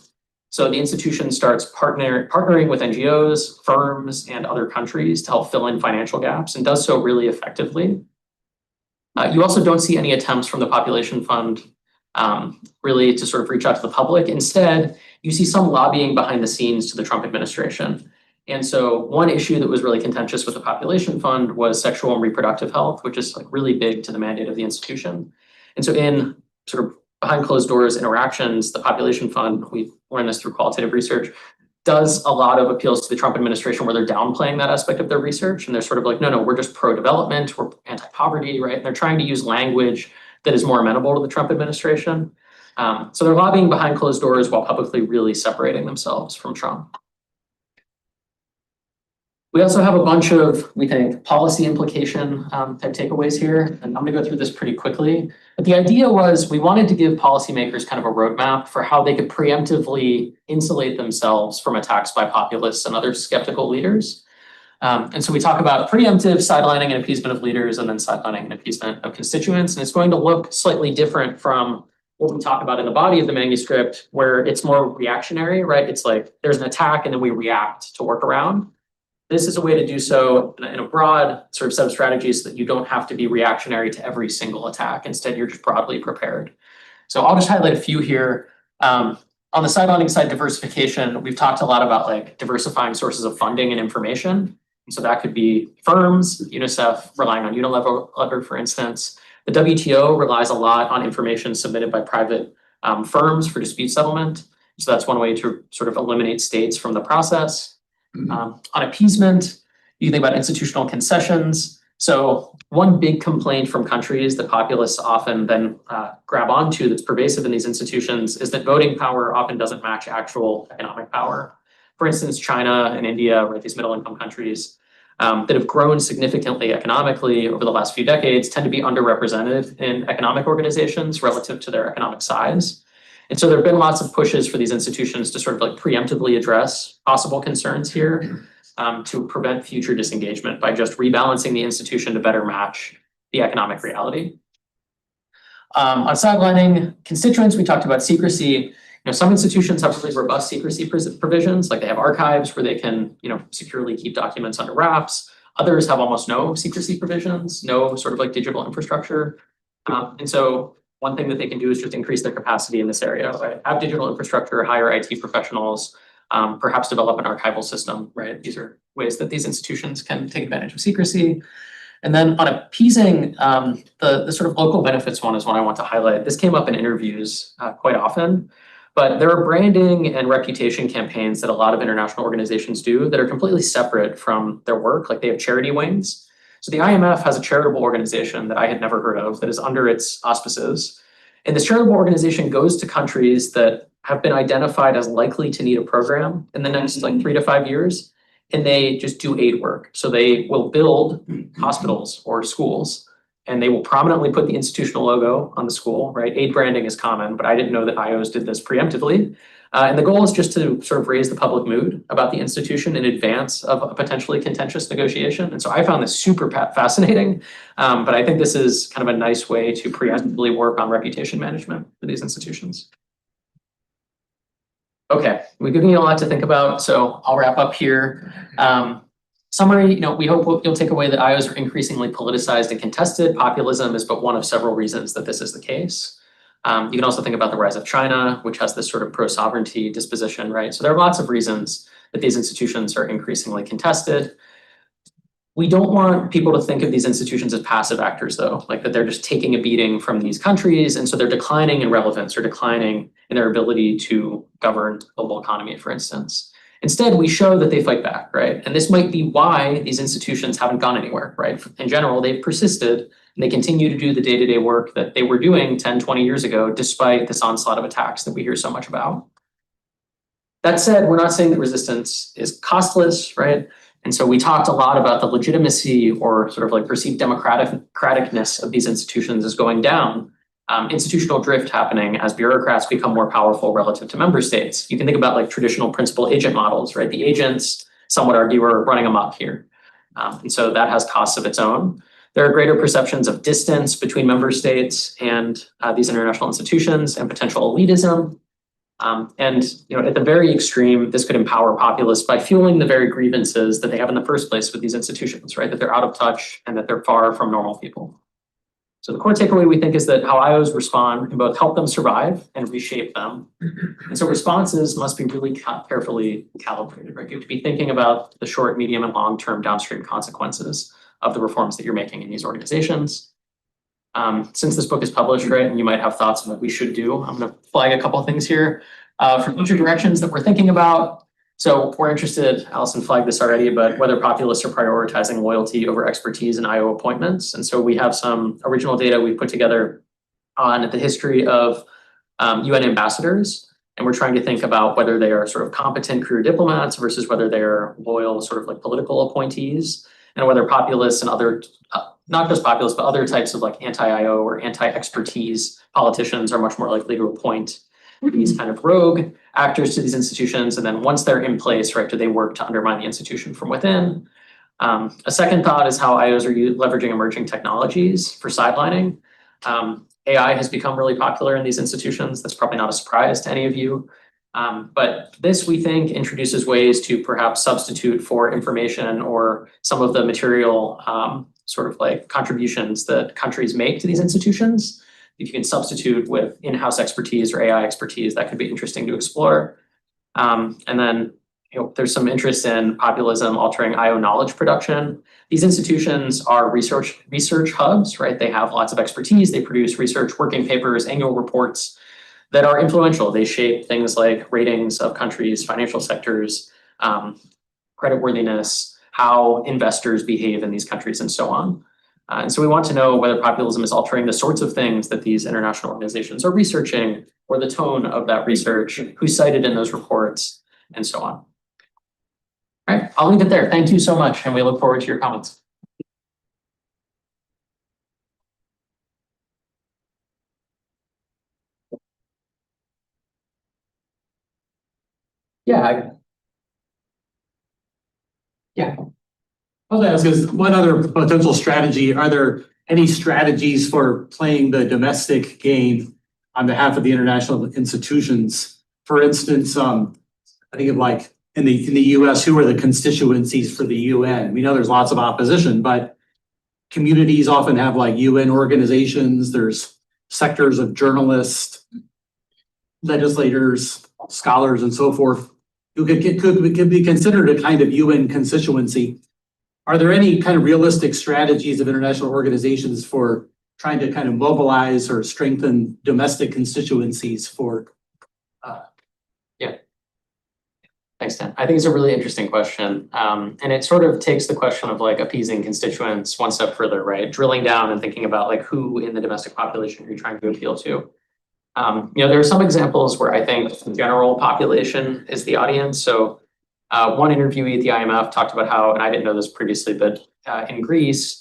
So the institution starts partnering with NGOs, firms, and other countries to help fill in financial gaps and does so really effectively. You also don't see any attempts from the Population Fund really to sort of reach out to the public. Instead, you see some lobbying behind the scenes to the Trump administration. And so one issue that was really contentious with the Population Fund was sexual and reproductive health, which is like really big to the mandate of the institution. And so in sort of behind closed doors interactions, the Population Fund, we've learned this through qualitative research, does a lot of appeals to the Trump administration where they're downplaying that aspect of their research. And they're sort of like, no, we're just pro-development, we're anti-poverty, right? And they're trying to use language that is more amenable to the Trump administration. So they're lobbying behind closed doors while publicly really separating themselves from Trump. We also have a bunch of, we think, policy implication type takeaways here. And I'm gonna go through this pretty quickly. But the idea was we wanted to give policymakers kind of a roadmap for how they could preemptively insulate themselves from attacks by populists and other skeptical leaders. And so we talk about preemptive sidelining and appeasement of leaders and then sidelining and appeasement of constituents. And it's going to look slightly different from what we talk about in the body of the manuscript, where it's more reactionary, right? It's like there's an attack and then we react to work around. This is a way to do so in a broad sort of set of strategies so that you don't have to be reactionary to every single attack. Instead, you're just broadly prepared. So I'll just highlight a few here. On the sidelining side, diversification, we've talked a lot about like diversifying sources of funding and information. And so that could be firms, UNICEF relying on Unilever, for instance. The WTO relies a lot on information submitted by private firms for dispute settlement. So that's one way to sort of eliminate states from the process. On appeasement, you think about institutional concessions. So one big complaint from countries that populists often then grab onto that's pervasive in these institutions is that voting power often doesn't match actual economic power. For instance, China and India, right, these middle income countries that have grown significantly economically over the last few decades tend to be underrepresented in economic organizations relative to their economic size. And so there have been lots of pushes for these institutions to sort of like preemptively address possible concerns here to prevent future disengagement by just rebalancing the institution to better match the economic reality. On sidelining constituents, we talked about secrecy. Some institutions have really robust secrecy provisions, like they have archives where they can, securely keep documents under wraps. Others have almost no secrecy provisions, no sort of like digital infrastructure. And so one thing that they can do is just increase their capacity in this area, right? Have digital infrastructure, hire IT professionals, perhaps develop an archival system, right? These are ways that these institutions can take advantage of secrecy. And then on appeasing, the sort of local benefits one is one I want to highlight. This came up in interviews quite often, but there are branding and reputation campaigns that a lot of international organizations do that are completely separate from their work. Like they have charity wings. So the IMF has a charitable organization that I had never heard of that is under its auspices. And this charitable organization goes to countries that have been identified as likely to need a program in the next like 3 to 5 years. And they just do aid work. So they will build hospitals or schools, and they will prominently put the institutional logo on the school, right? Aid branding is common, but I didn't know that IOs did this preemptively. And the goal is just to sort of raise the public mood about the institution in advance of a potentially contentious negotiation. And so I found this super fascinating, but I think this is kind of a nice way to preemptively work on reputation management for these institutions. Okay, we've given you a lot to think about, so I'll wrap up here. Summary, we hope you'll take away that IOs are increasingly politicized and contested. Populism is but one of several reasons that this is the case. You can also think about the rise of China, which has this sort of pro-sovereignty disposition, right? So there are lots of reasons that these institutions are increasingly contested. We don't want people to think of these institutions as passive actors, though, like that they're just taking a beating from these countries, and so they're declining in relevance or declining in their ability to govern the global economy, for instance. Instead, we show that they fight back, right? And this might be why these institutions haven't gone anywhere, right? In general, they've persisted and they continue to do the day-to-day work that they were doing 10, 20 years ago, despite this onslaught of attacks that we hear so much about. That said, we're not saying that resistance is costless, right? And so we talked a lot about the legitimacy or sort of like perceived democraticness of these institutions is going down. Institutional drift happening as bureaucrats become more powerful relative to member states. You can think about like traditional principal agent models, right? The agents, some would argue, are running amok here. And so that has costs of its own. There are greater perceptions of distance between member states and these international institutions and potential elitism. And at the very extreme, this could empower populists by fueling the very grievances that they have in the first place with these institutions, right? That they're out of touch and that they're far from normal people. So the core takeaway, we think, is that how IOs respond can both help them survive and reshape them. And so responses must be really carefully calibrated, right? You have to be thinking about the short, medium, and long-term downstream consequences of the reforms that you're making in these organizations. Since this book is published, right, and you might have thoughts on what we should do, I'm going to flag a couple of things here from future directions that we're thinking about. So we're interested, Allison flagged this already, but whether populists are prioritizing loyalty over expertise in IO appointments. And so we have some original data we put together on the history of UN ambassadors. And we're trying to think about whether they are sort of competent career diplomats versus whether they are loyal sort of like political appointees, and whether populists and other, not just populists, but other types of like anti-IO or anti-expertise politicians are much more likely to appoint these kind of rogue actors to these institutions. And then once they're in place, right, do they work to undermine the institution from within? A second thought is how IOs are leveraging emerging technologies for sidelining. AI has become really popular in these institutions. That's probably not a surprise to any of you. But this, we think, introduces ways to perhaps substitute for information or some of the material sort of like contributions that countries make to these institutions. If you can substitute with in-house expertise or AI expertise, that could be interesting to explore. And then there's some interest in populism altering IO knowledge production. These institutions are research hubs, right? They have lots of expertise. They produce research working papers, annual reports that are influential. They shape things like ratings of countries, financial sectors, creditworthiness, how investors behave in these countries, and so on. And so we want to know whether populism is altering the sorts of things that these international organizations are researching, or the tone of that research, who's cited in those reports, and so on. All right, I'll leave it there. Thank you so much, and we look forward to your comments. Yeah. I was ask is one other potential strategy, are there any strategies for playing the domestic game on behalf of the international institutions? For instance, I think of like in the US, who are the constituencies for the UN? We know there's lots of opposition, but communities often have like UN organizations, there's sectors of journalists, legislators, scholars, and so forth, who could be considered a kind of UN constituency. Are there any kind of realistic strategies of international organizations for trying to kind of mobilize or strengthen domestic constituencies for? Thanks, Dan. I think it's a really interesting question. And it sort of takes the question of like appeasing constituents one step further, right? Drilling down and thinking about like who in the domestic population you're trying to appeal to. There are some examples where I think the general population is the audience. So one interviewee at the IMF talked about how, and I didn't know this previously, but in Greece,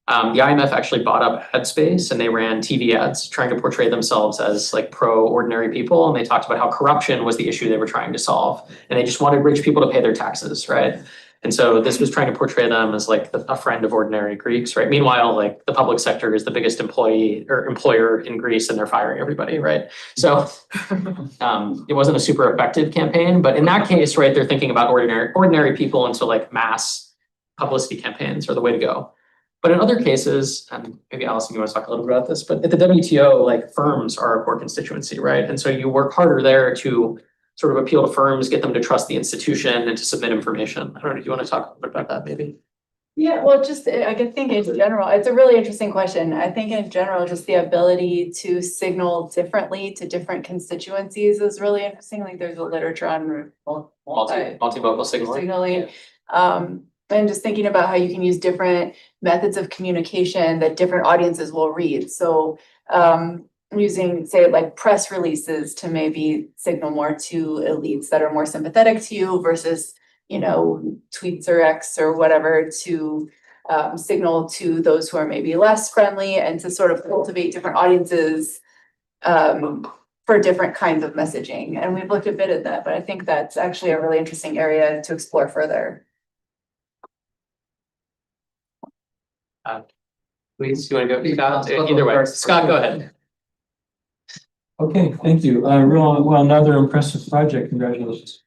the IMF actually bought up Headspace and they ran TV ads trying to portray themselves as like pro-ordinary people. And they talked about how corruption was the issue they were trying to solve. And they just wanted rich people to pay their taxes, right? And so this was trying to portray them as like a friend of ordinary Greeks, right? Meanwhile, like the public sector is the biggest employer in Greece and they're firing everybody, right? So it wasn't a super effective campaign, but in that case, right, they're thinking about ordinary people, and so like mass publicity campaigns are the way to go. But in other cases, and maybe Allison, you want to talk a little bit about this, but at the WTO, like firms are a core constituency, right? And so you work harder there to sort of appeal to firms, get them to trust the institution and to submit information. I don't know, do you want to talk a little bit about that maybe? Yeah, well, just I could think in general, it's a really interesting question. I think in general, just the ability to signal differently to different constituencies is really interesting. Like there's a literature on Multivocal signaling. And just thinking about how you can use different methods of communication that different audiences will read. So using, say, like press releases to maybe signal more to elites that are more sympathetic to you versus, tweets or X or whatever to signal to those who are maybe less friendly, and to sort of cultivate different audiences for different kinds of messaging. And we've looked a bit at that, but I think that's actually a really interesting area to explore further. Please, you want to go, Scott? Either way, Scott, go ahead. Okay, thank you. Well, another impressive project. Congratulations.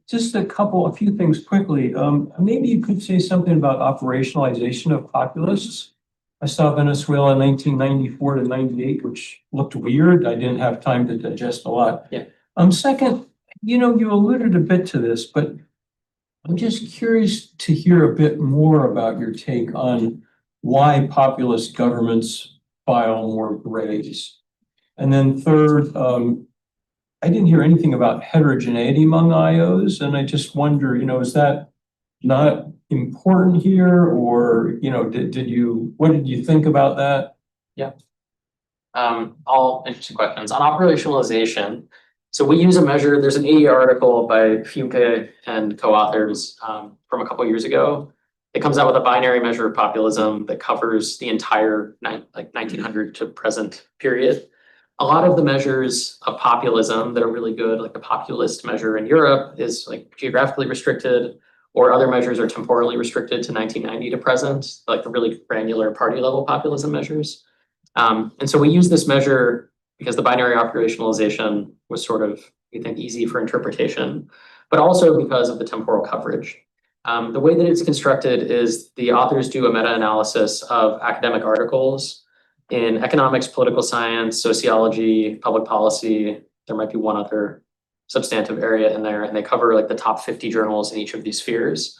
Just a few things quickly. Maybe you could say something about operationalization of populists. I saw Venezuela in 1994 to 98, which looked weird. I didn't have time to digest a lot. Yeah. Second, you alluded a bit to this, but I'm just curious to hear a bit more about your take on why populist governments file more graves. And then third, I didn't hear anything about heterogeneity among IOs, and I just wonder, is that not important here, or what did you think about that? Yeah. All interesting questions on operationalization. So we use a measure. There's an AE article by Fuke and co-authors from a couple of years ago. It comes out with a binary measure of populism that covers the entire 1900 to present period. A lot of the measures of populism that are really good, like the populist measure in Europe, is like geographically restricted, or other measures are temporally restricted to 1990 to present, like the really granular party level populism measures. And so we use this measure because the binary operationalization was sort of, we think, easy for interpretation, but also because of the temporal coverage. The way that it's constructed is the authors do a meta-analysis of academic articles in economics, political science, sociology, public policy. There might be one other substantive area in there, and they cover like the top 50 journals in each of these spheres.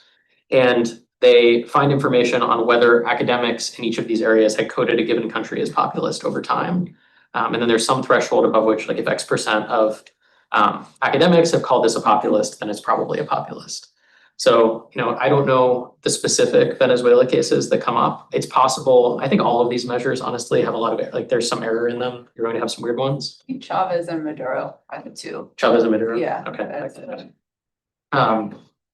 And they find information on whether academics in each of these areas had coded a given country as populist over time. And then there's some threshold above which, like if X% of academics have called this a populist, then it's probably a populist. So, I don't know the specific Venezuela cases that come up. It's possible. I think all of these measures, honestly, have a lot of, there's some error in them. You're going to have some weird ones. I think Chavez and Maduro are the two. Chavez and Maduro? Yeah. Okay.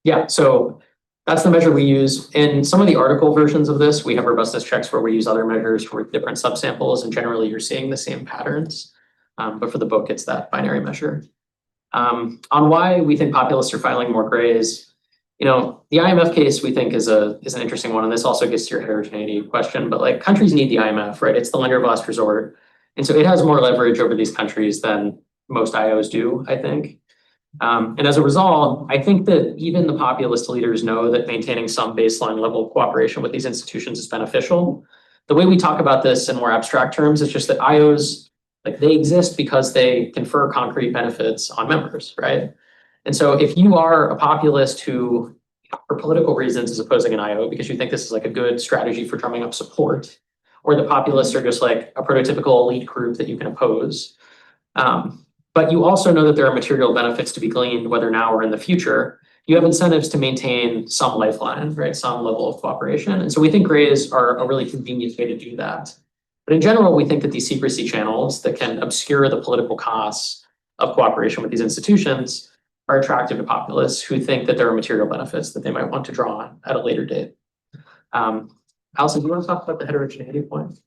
Yeah, so that's the measure we use. In some of the article versions of this, we have robustness checks where we use other measures for different subsamples, and generally you're seeing the same patterns. But for the book, it's that binary measure. On why we think populists are filing more grays, the IMF case we think is an interesting one, and this also gets to your heterogeneity question, but like countries need the IMF, right? It's the lender of last resort. And so it has more leverage over these countries than most IOs do, I think. And as a result, I think that even the populist leaders know that maintaining some baseline level of cooperation with these institutions is beneficial. The way we talk about this in more abstract terms is just that IOs, like they exist because they confer concrete benefits on members, right? And so if you are a populist who, for political reasons, is opposing an IO because you think this is like a good strategy for drumming up support, or the populists are just like a prototypical elite group that you can oppose. But you also know that there are material benefits to be gleaned, whether now or in the future. You have incentives to maintain some lifeline, right? Some level of cooperation. And so we think grays are a really convenient way to do that. But in general, we think that these secrecy channels that can obscure the political costs of cooperation with these institutions are attractive to populists who think that there are material benefits that they might want to draw on at a later date. Allison, do you want to talk about the heterogeneity point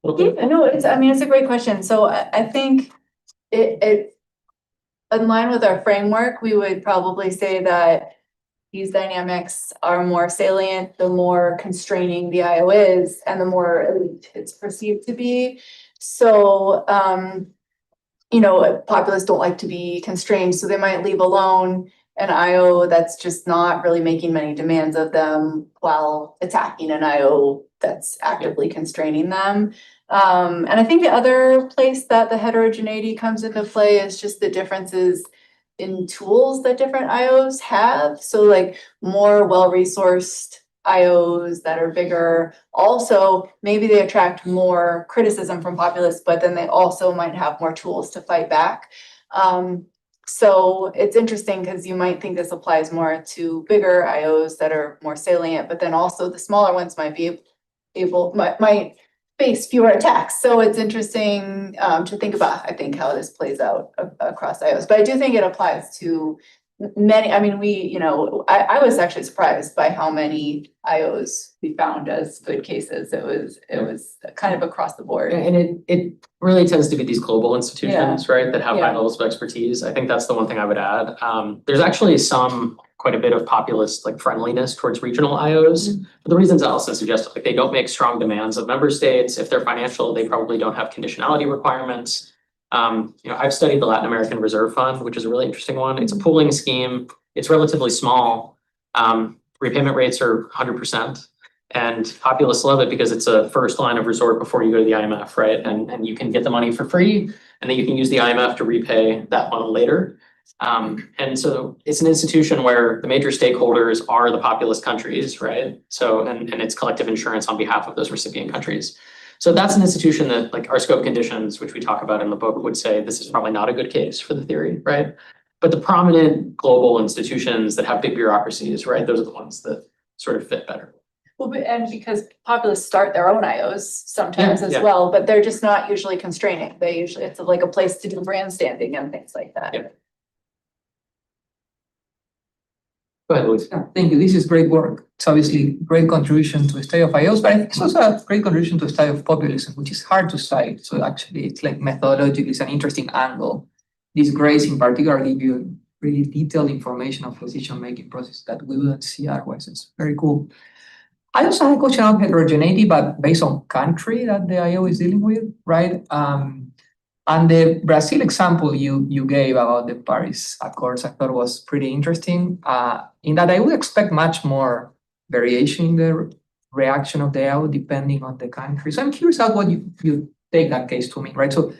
a little bit? Yeah, no, it's a great question. So I think it in line with our framework, we would probably say that these dynamics are more salient the more constraining the IO is and the more elite it's perceived to be. So, populists don't like to be constrained, so they might leave alone an IO that's just not really making many demands of them while attacking an IO that's actively constraining them. And I think the other place that the heterogeneity comes into play is just the differences in tools that different IOs have. So like more well-resourced IOs that are bigger, also maybe they attract more criticism from populists, but then they also might have more tools to fight back. So it's interesting because you might think this applies more to bigger IOs that are more salient, but then also the smaller ones might might face fewer attacks. So it's interesting to think about, I think, how this plays out across IOs. But I do think it applies to many. I mean, I was actually surprised by how many IOs we found as good cases. It was kind of across the board. And it really tends to be these global institutions, right, that have high levels of expertise. I think that's the one thing I would add. There's actually quite a bit of populist like friendliness towards regional IOs for the reasons Allison suggested. Like they don't make strong demands of member states. If they're financial, they probably don't have conditionality requirements. I've studied the Latin American Reserve Fund, which is a really interesting one. It's a pooling scheme. It's relatively small. Repayment rates are 100%. And populists love it because it's a first line of resort before you go to the IMF, right? And you can get the money for free, and then you can use the IMF to repay that loan later. And so it's an institution where the major stakeholders are the populist countries, right? So, and it's collective insurance on behalf of those recipient countries. So that's an institution that, like our scope conditions, which we talk about in the book, would say this is probably not a good case for the theory, right? But the prominent global institutions that have big bureaucracies, right? Those are the ones that sort of fit better. Well, and because populists start their own IOs sometimes as well, but they're just not usually constraining. It's like a place to do grandstanding and things like that. Yeah. Go ahead, Luis. Yeah, thank you. This is great work. It's obviously great contribution to the study of IOs, but I think it's also a great contribution to the study of populism, which is hard to cite. So actually, it's like methodologically, it's an interesting angle. These grades in particular give you really detailed information of decision-making process that we wouldn't see otherwise. It's very cool. I also have a question about heterogeneity, but based on country that the IO is dealing with, right? And the Brazil example you gave about the Paris Accords, I thought was pretty interesting. In that I would expect much more variation in the reaction of the IO depending on the country. So I'm curious about what you take that case to mean, right? So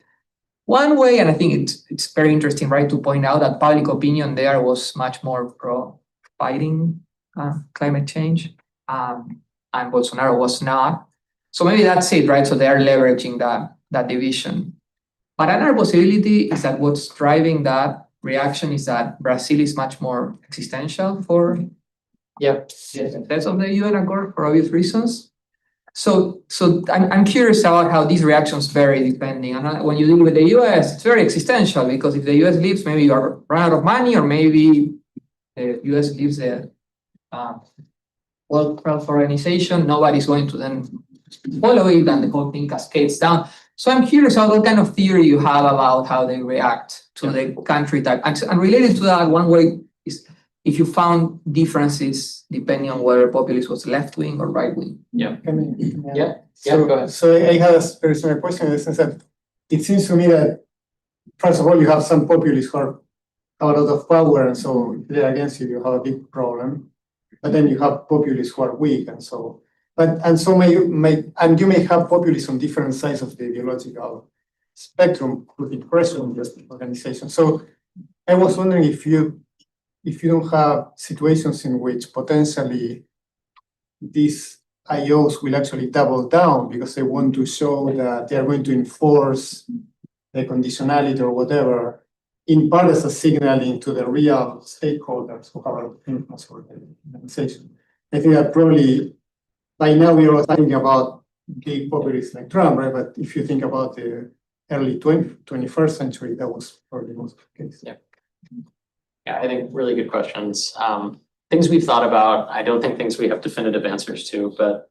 one way, and I think it's very interesting, right, to point out that public opinion there was much more pro-fighting climate change, and Bolsonaro was not. So maybe that's it, right? So they are leveraging that division. But another possibility is that what's driving that reaction is that Brazil is much more existential for the success of the UN Accord for obvious reasons. So I'm curious about how these reactions vary depending. And when you deal with the US, it's very existential because if the US leaves, maybe you are run out of money, or maybe the US leaves the World Health Organization, nobody's going to then follow it, and the whole thing cascades down. So I'm curious about what kind of theory you have about how they react to the country type. And related to that, one way is if you found differences depending on whether populist was left-wing or right-wing. Go ahead. So I have a very similar question in the sense that it seems to me that, first of all, you have some populists who are have a lot of power, and so if they're against you, you have a big problem. But then you have populists who are weak, and so you may have populists on different sides of the ideological spectrum putting pressure on this organization. So I was wondering if you don't have situations in which potentially these IOs will actually double down because they want to show that they are going to enforce the conditionality or whatever, in part as a signaling to the real stakeholders who have influence over the organization. I think that probably by now we are talking about big populists like Trump, right? But if you think about the early 21st century, that was probably most of the case. Yeah, I think really good questions. Things we've thought about, I don't think things we have definitive answers to, but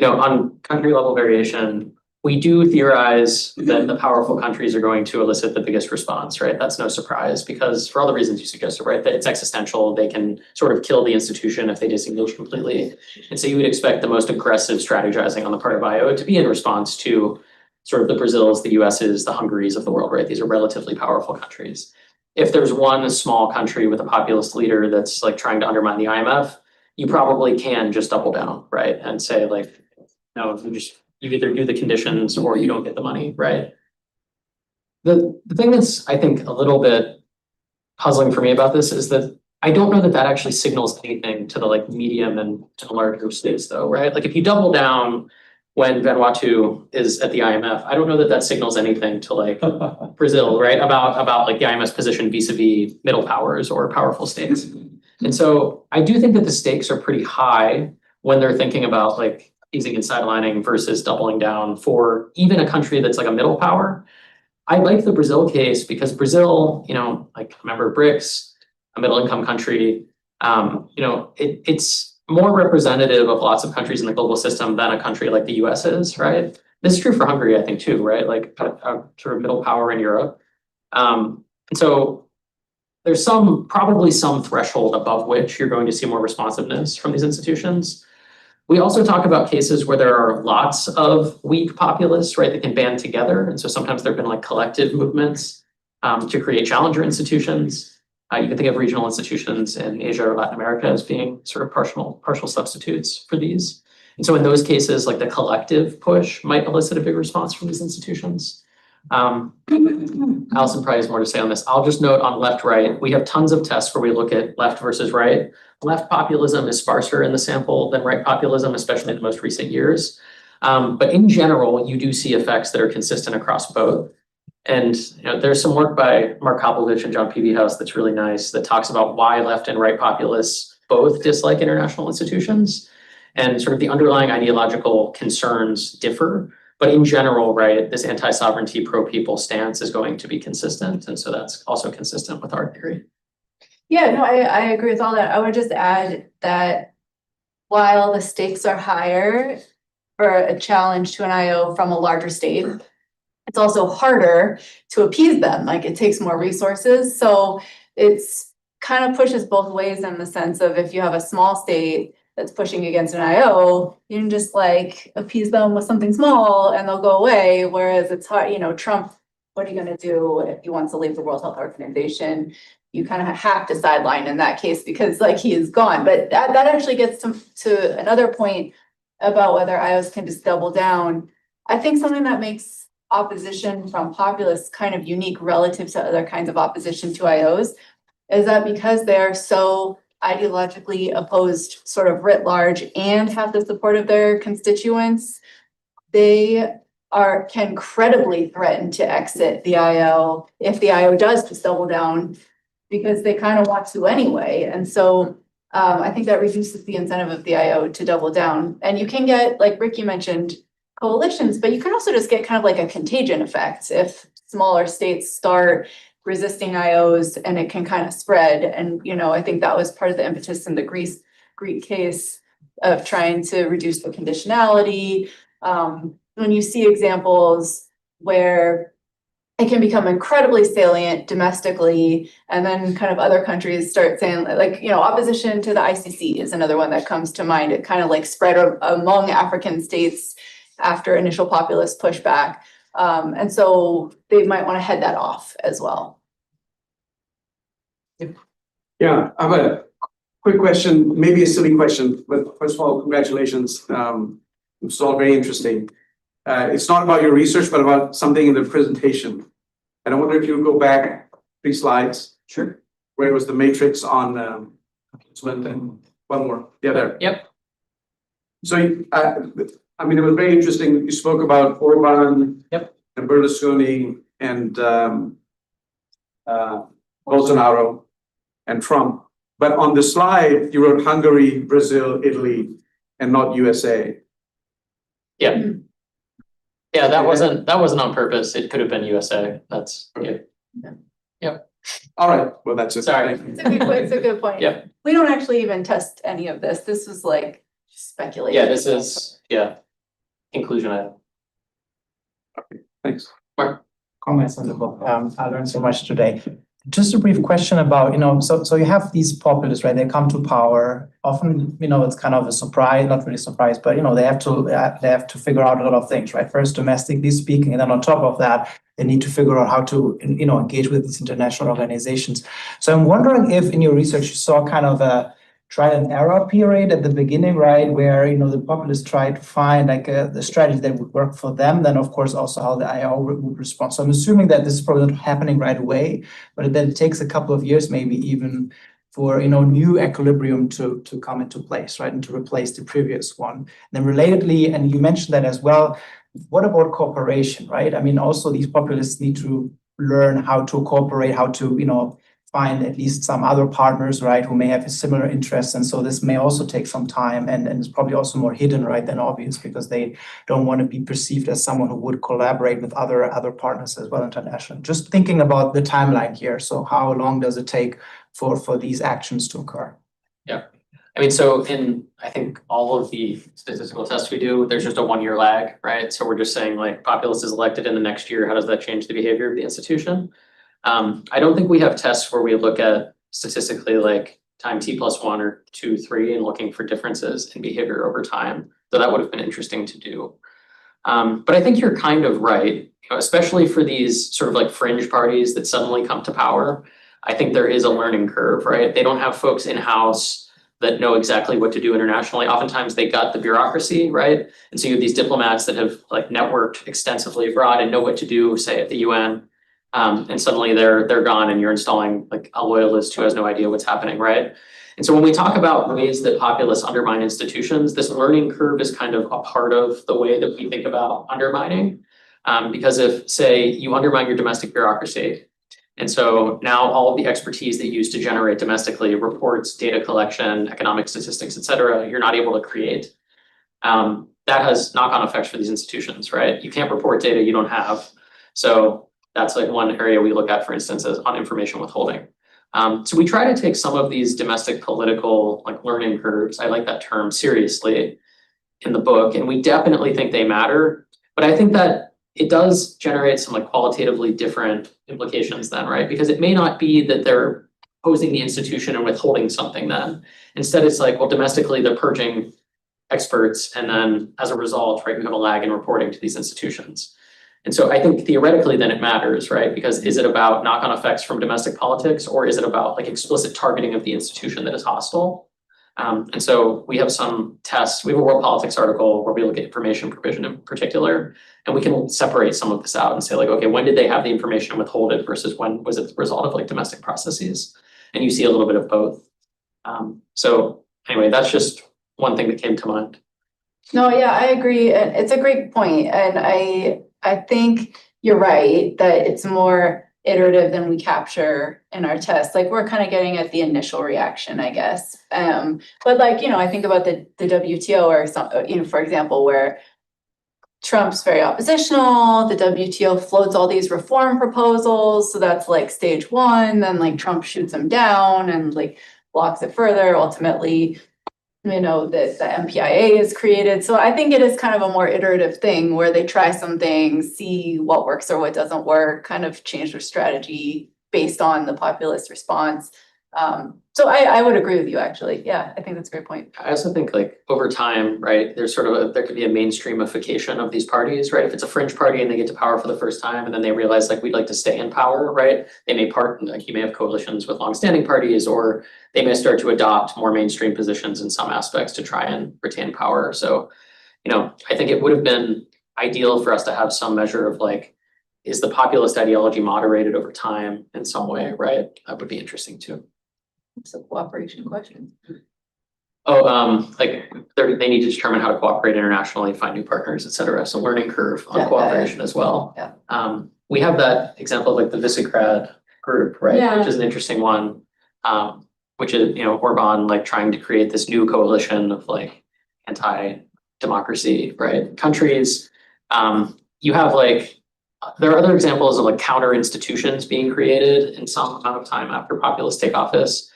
on country level variation, we do theorize that the powerful countries are going to elicit the biggest response, right? That's no surprise because for all the reasons you suggested, right? That it's existential, they can sort of kill the institution if they disengage completely. And so you would expect the most aggressive strategizing on the part of IO to be in response to sort of the Brazils, the US's, the Hungaries of the world, right? These are relatively powerful countries. If there's one small country with a populist leader that's like trying to undermine the IMF, you probably can just double down, right? And say like, no, you either do the conditions or you don't get the money, right? The thing that's, I think, a little bit puzzling for me about this is that I don't know that that actually signals anything to the like medium and to larger states though, right? Like if you double down when Vanuatu is at the IMF, I don't know that that signals anything to like Brazil, right? About like the IMF's position vis-a-vis middle powers or powerful states. And so I do think that the stakes are pretty high when they're thinking about like easing and sidelining versus doubling down for even a country that's like a middle power. I like the Brazil case because Brazil, like remember BRICS, a middle income country, it's more representative of lots of countries in the global system than a country like the US is, right? This is true for Hungary, I think, too, right? Like a sort of middle power in Europe. And so there's probably some threshold above which you're going to see more responsiveness from these institutions. We also talk about cases where there are lots of weak populists, right, that can band together. And so sometimes there have been like collective movements to create challenger institutions. You can think of regional institutions in Asia or Latin America as being sort of partial substitutes for these. And so in those cases, like the collective push might elicit a big response from these institutions. Allison probably has more to say on this. I'll just note on left-right, we have tons of tests where we look at left versus right. Left populism is sparser in the sample than right populism, especially in the most recent years. But in general, you do see effects that are consistent across both. And there's some work by Mark Kopovich and John Peavyhouse that's really nice that talks about why left and right populists both dislike international institutions. And sort of the underlying ideological concerns differ. But in general, right, this anti-sovereignty, pro-people stance is going to be consistent. And so that's also consistent with our theory. Yeah, no, I agree with all that. I would just add that while the stakes are higher for a challenge to an IO from a larger state, it's also harder to appease them. Like it takes more resources. So it's kind of pushes both ways in the sense of if you have a small state that's pushing against an IO, you can just like appease them with something small and they'll go away. Whereas it's hard, Trump, what are you going to do if he wants to leave the World Health Organization? You kind of have to sideline in that case because like he is gone. But that actually gets to another point about whether IOs can just double down. I think something that makes opposition from populists kind of unique relative to other kinds of opposition to IOs is that because they're so ideologically opposed sort of writ large and have the support of their constituents, they can credibly threaten to exit the IO if the IO does just double down because they kind of want to anyway. And so I think that reduces the incentive of the IO to double down. And you can get, like Ricky mentioned, coalitions, but you can also just get kind of like a contagion effect if smaller states start resisting IOs and it can kind of spread. And, I think that was part of the impetus in the Greek case of trying to reduce the conditionality. When you see examples where it can become incredibly salient domestically, and then kind of other countries start saying like, opposition to the ICC is another one that comes to mind. It kind of like spread among African states after initial populist pushback. And so they might want to head that off as well. Yeah, I have a quick question, maybe a silly question, but first of all, congratulations. It's all very interesting. It's not about your research, but about something in the presentation. And I wonder if you would go back 3 slides. Sure. Where it was the matrix on and one more. Yeah, there. Yep. So I mean, it was very interesting. You spoke about Orban. Yep. And Berlusconi and Bolsonaro and Trump. But on the slide, you wrote Hungary, Brazil, Italy, and not USA. Yeah. Yeah, that wasn't on purpose. It could have been USA. That's yeah. All right, well, that's it. Sorry. It's a good point. Yeah. We don't actually even test any of this. This was like speculation. Yeah, this is inclusion item. Thanks. Mark. Comments on the book. I learned so much today. Just a brief question about, so you have these populists, right? They come to power. Often, it's kind of a surprise, not really surprise, but they have to figure out a lot of things, right? First, domestically speaking, and then on top of that, they need to figure out how to, engage with these international organizations. So I'm wondering if in your research you saw kind of a trial and error period at the beginning, right? Where, the populists try to find like the strategy that would work for them. Then of course also how the IO would respond. So I'm assuming that this is probably not happening right away, but then it takes a couple of years, maybe even for, new equilibrium to come into place, right? And to replace the previous one. And then relatedly, and you mentioned that as well, what about cooperation, right? I mean, also these populists need to learn how to cooperate, how to, find at least some other partners, right, who may have similar interests. And so this may also take some time and it's probably also more hidden, right, than obvious because they don't want to be perceived as someone who would collaborate with other partners as well internationally. Just thinking about the timeline here. So how long does it take for these actions to occur? Yeah. I mean, so in, I think all of the statistical tests we do, there's just a 1-year lag, right? So we're just saying like populist is elected in the next year. How does that change the behavior of the institution? I don't think we have tests where we look at statistically like time t+1 or 2, 3 and looking for differences in behavior over time. So that would have been interesting to do. But I think you're kind of right, especially for these sort of like fringe parties that suddenly come to power. I think there is a learning curve, right? They don't have folks in-house that know exactly what to do internationally. Oftentimes they got the bureaucracy, right? And so you have these diplomats that have like networked extensively abroad and know what to do, say at the UN. And suddenly they're gone and you're installing like a loyalist who has no idea what's happening, right? And so when we talk about ways that populists undermine institutions, this learning curve is kind of a part of the way that we think about undermining. Because if, say, you undermine your domestic bureaucracy, and so now all of the expertise that you use to generate domestically, reports, data collection, economic statistics, et cetera, you're not able to create. That has knock-on effects for these institutions, right? You can't report data you don't have. So that's like one area we look at, for instance, as on information withholding. So we try to take some of these domestic political like learning curves, I like that term, seriously in the book, and we definitely think they matter. But I think that it does generate some like qualitatively different implications then, right? Because it may not be that they're opposing the institution and withholding something then. Instead, it's like, well, domestically, they're purging experts. And then as a result, right, we have a lag in reporting to these institutions. And so I think theoretically then it matters, right? Because is it about knock-on effects from domestic politics or is it about like explicit targeting of the institution that is hostile? And so we have some tests. We have a World Politics article where we look at information provision in particular, and we can separate some of this out and say like, okay, when did they have the information and withhold it versus when was it the result of like domestic processes? And you see a little bit of both. So anyway, that's just one thing that came to mind. No, yeah, I agree. And it's a great point. And I think you're right that it's more iterative than we capture in our tests. Like we're kind of getting at the initial reaction, I guess. But like, I think about the WTO or some, for example, where Trump's very oppositional, the WTO floats all these reform proposals. So that's like stage 1, then like Trump shoots him down and like blocks it further. Ultimately, the MPIA is created. So I think it is kind of a more iterative thing where they try some things, see what works or what doesn't work, kind of change their strategy based on the populist response. So So I would agree with you, actually. Yeah, I think that's a great point. I also think like over time, right, there's sort of there could be a mainstreamification of these parties, right? If it's a fringe party and they get to power for the first time and then they realize like we'd like to stay in power, right? They may like you may have coalitions with longstanding parties, or they may start to adopt more mainstream positions in some aspects to try and retain power. So, I think it would have been ideal for us to have some measure of like, is the populist ideology moderated over time in some way, right? That would be interesting too. It's a cooperation question. Oh, like they need to determine how to cooperate internationally, find new partners, et cetera. So learning curve on Yeah, cooperation as well. Yeah. We have that example of like the Visegrad group, right? Yeah. Which is an interesting one. Which is, Orban like trying to create this new coalition of like anti-democracy, right? Countries. You have like, there are other examples of like counter institutions being created in some amount of time after populists take office.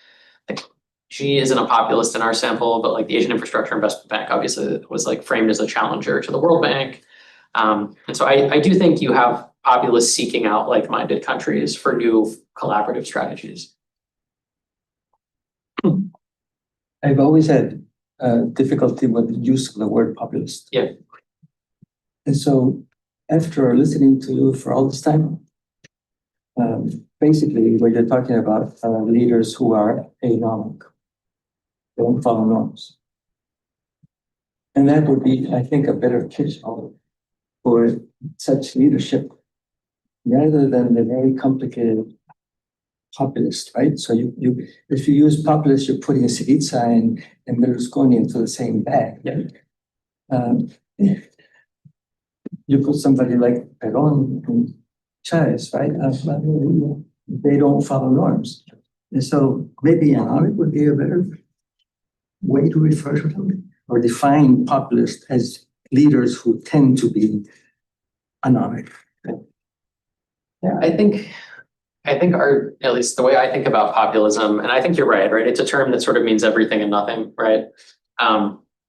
Like Xi isn't a populist in our sample, but like the Asian Infrastructure Investment Bank obviously was like framed as a challenger to the World Bank. And so I do think you have populists seeking out like-minded countries for new collaborative strategies. I've always had difficulty with the use of the word populist. Yeah. And so after listening to you for all this time, basically what you're talking about are leaders who are anomic. They don't follow norms. And that would be, I think, a better pitch for such leadership rather than the very complicated populist, right? So you if you use populist, you're putting Syriza and Berlusconi into the same bag. Yeah. You put somebody like Perón and Chavez, right? They don't follow norms. And so maybe anomic would be a better way to refer to them or define populists as leaders who tend to be anomic. Yeah, I think at least the way I think about populism, and I think you're right? It's a term that sort of means everything and nothing, right?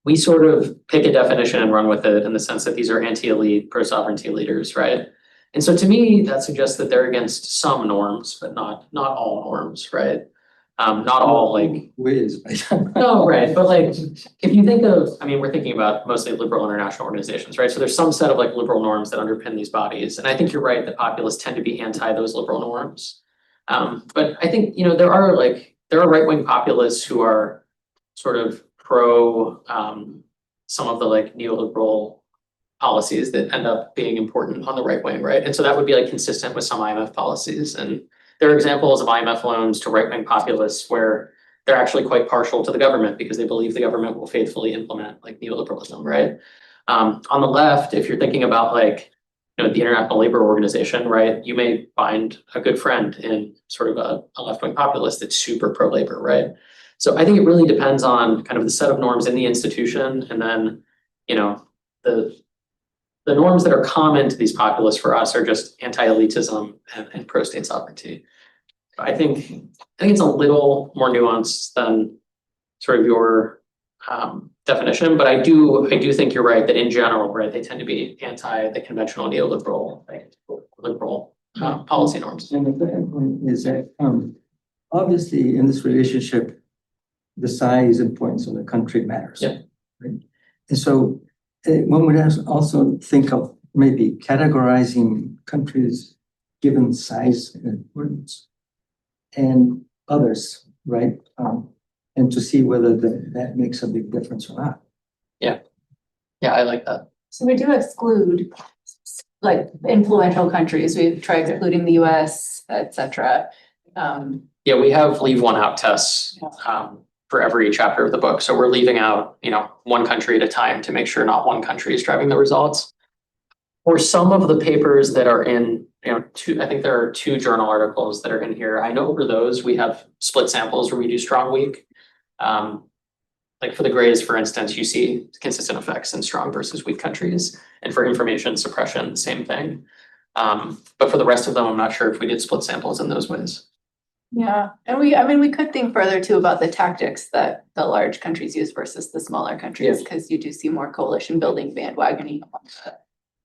We sort of pick a definition and run with it in the sense that these are anti-elite, pro-sovereignty leaders, right? And so to me, that suggests that they're against some norms, but not all norms, right? Not all like ways. no, right. But like if you think of, we're thinking about mostly liberal international organizations, right? So there's some set of like liberal norms that underpin these bodies. And I think you're right that populists tend to be anti those liberal norms. But I think, there are right-wing populists who are sort of pro some of the like neoliberal policies that end up being important on the right wing, right? And so that would be like consistent with some IMF policies. And there are examples of IMF loans to right-wing populists where they're actually quite partial to the government because they believe the government will faithfully implement like neoliberalism, right? On the left, if you're thinking about like, the International Labor Organization, right? You may find a good friend in sort of a left-wing populist that's super pro-labor, right? So I think it really depends on kind of the set of norms in the institution, and then, the norms that are common to these populists for us are just anti-elitism and pro-state sovereignty. I think it's a little more nuanced than sort of your definition, but I do think you're right that in general, right, they tend to be anti the conventional neoliberal, liberal policy norms. And the second point is that obviously in this relationship, the size and importance of the country matters. Yeah. Right? And so one would also think of maybe categorizing countries given size and importance and others, right? And to see whether that makes a big difference or not. Yeah, I like that. So we do exclude like influential countries. We've tried excluding the US, et cetera. Yeah, we have leave one out tests for every chapter of the book. So we're leaving out, one country at a time to make sure not one country is driving the results. For some of the papers that are in, I think there are 2 journal articles that are in here. I know for those we have split samples where we do strong weak. Like for the grays, for instance, you see consistent effects in strong versus weak countries. And for information suppression, same thing. But for the rest of them, I'm not sure if we did split samples in those ways. Yeah, and we could think further too about the tactics that the large countries use versus the smaller countries, because you do see more coalition building bandwagoning among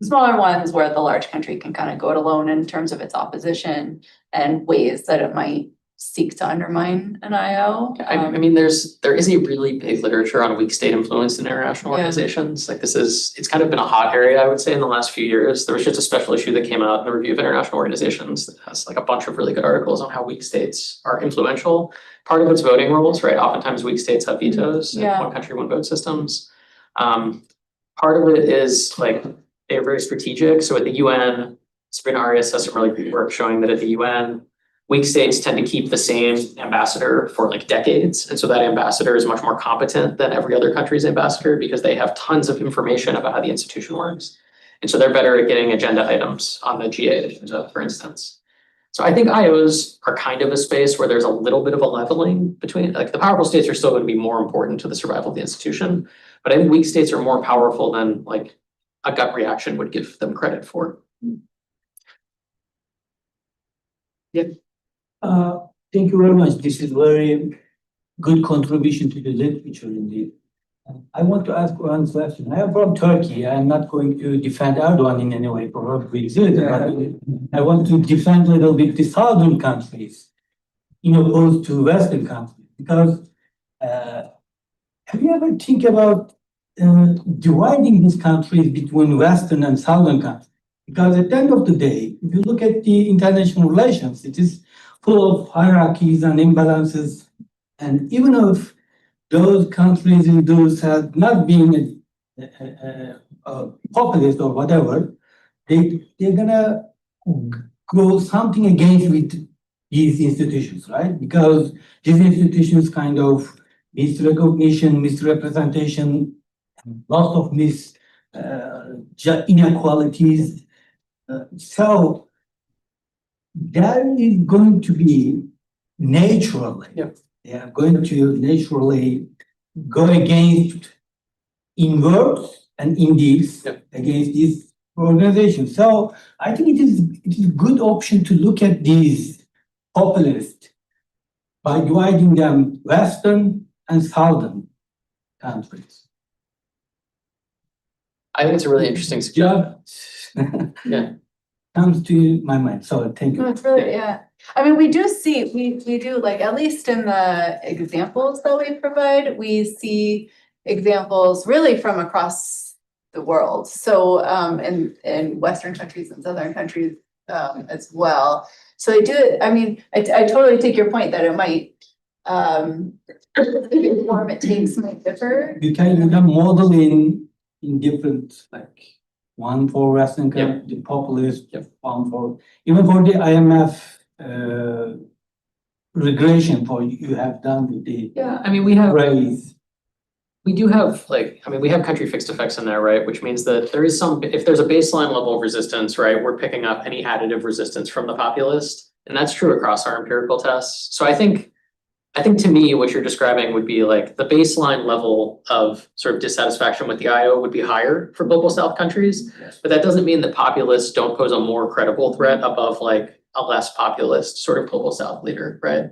the smaller ones, where the large country can kind of go it alone in terms of its opposition and ways that it might seek to undermine an IO. I mean, there is a really big literature on weak state influence in international Yeah. organizations. Like it's kind of been a hot area, I would say, in the last few years. There was just a special issue that came out in the Review of International Organizations that has like a bunch of really good articles on how weak states are influential. Part of it's voting rules, right? Oftentimes weak states have vetoes in Yeah. one country, one vote systems. Part of it is like they're very strategic. So at the UN, Sabrina Arias has some really good work showing that at the UN, weak states tend to keep the same ambassador for like decades. And so that ambassador is much more competent than every other country's ambassador because they have tons of information about how the institution works. And so they're better at getting agenda items on the GA agenda, for instance. So I think IOs are kind of a space where there's a little bit of a leveling between, like the powerful states are still going to be more important to the survival of the institution. But I think weak states are more powerful than like a gut reaction would give them credit for. Thank you very much. This is very good contribution to the literature indeed. I want to ask one question. I am from Turkey. I am not going to defend Erdogan in any way, probably exist, but I want to defend a little bit the southern countries in opposed to Western countries. Because have you ever think about dividing these countries between Western and Southern countries? Because at the end of the day, if you look at the international relations, it is full of hierarchies and imbalances. And even if those countries and those have not been a populist or whatever, they're gonna go something against with these institutions, right? Because these institutions kind of misrecognition, misrepresentation, lots of inequalities. So there is going to be naturally, they are going to naturally go against in words and in deeds against these organizations. So I think it is a good option to look at these populists by dividing them Western and Southern countries. I think it's a really interesting suggestion. Yeah. Comes to my mind. So thank you. No, it's really, yeah. I mean, we do see, we do like, at least in the examples that we provide, we see examples really from across the world. So in Western countries and Southern countries as well. So I do, I mean, I totally take your point that it might, the form it takes might differ. You can model in different, like one for Western countries, the populist, one for, even for the IMF regression for you have done with the I mean, we have raise. we do have like, I mean, we have country fixed effects in there, right? Which means that there is some, if there's a baseline level of resistance, right, we're picking up any additive resistance from the populist. And that's true across our empirical tests. So I think to me, what you're describing would be like the baseline level of sort of dissatisfaction with the IO would be higher for global South countries. But that doesn't mean that populists don't pose a more credible threat above like a less populist sort of global South leader, right?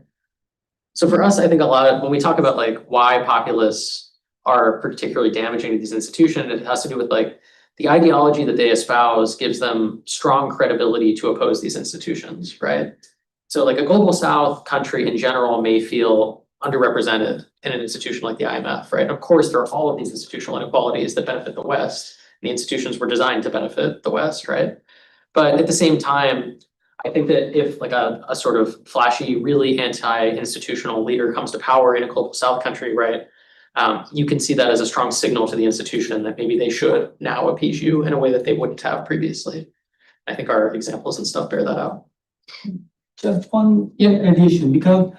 So for us, I think a lot of, when we talk about like why populists are particularly damaging to these institutions, it has to do with like the ideology that they espouse gives them strong credibility to oppose these institutions, right? So like a global South country in general may feel underrepresented in an institution like the IMF, right? And of course, there are all of these institutional inequalities that benefit the West. The institutions were designed to benefit the West, right? But at the same time, I think that if like a sort of flashy, really anti-institutional leader comes to power in a global South country, right? You can see that as a strong signal to the institution that maybe they should now appease you in a way that they wouldn't have previously. I think our examples and stuff bear that out. Just one addition, because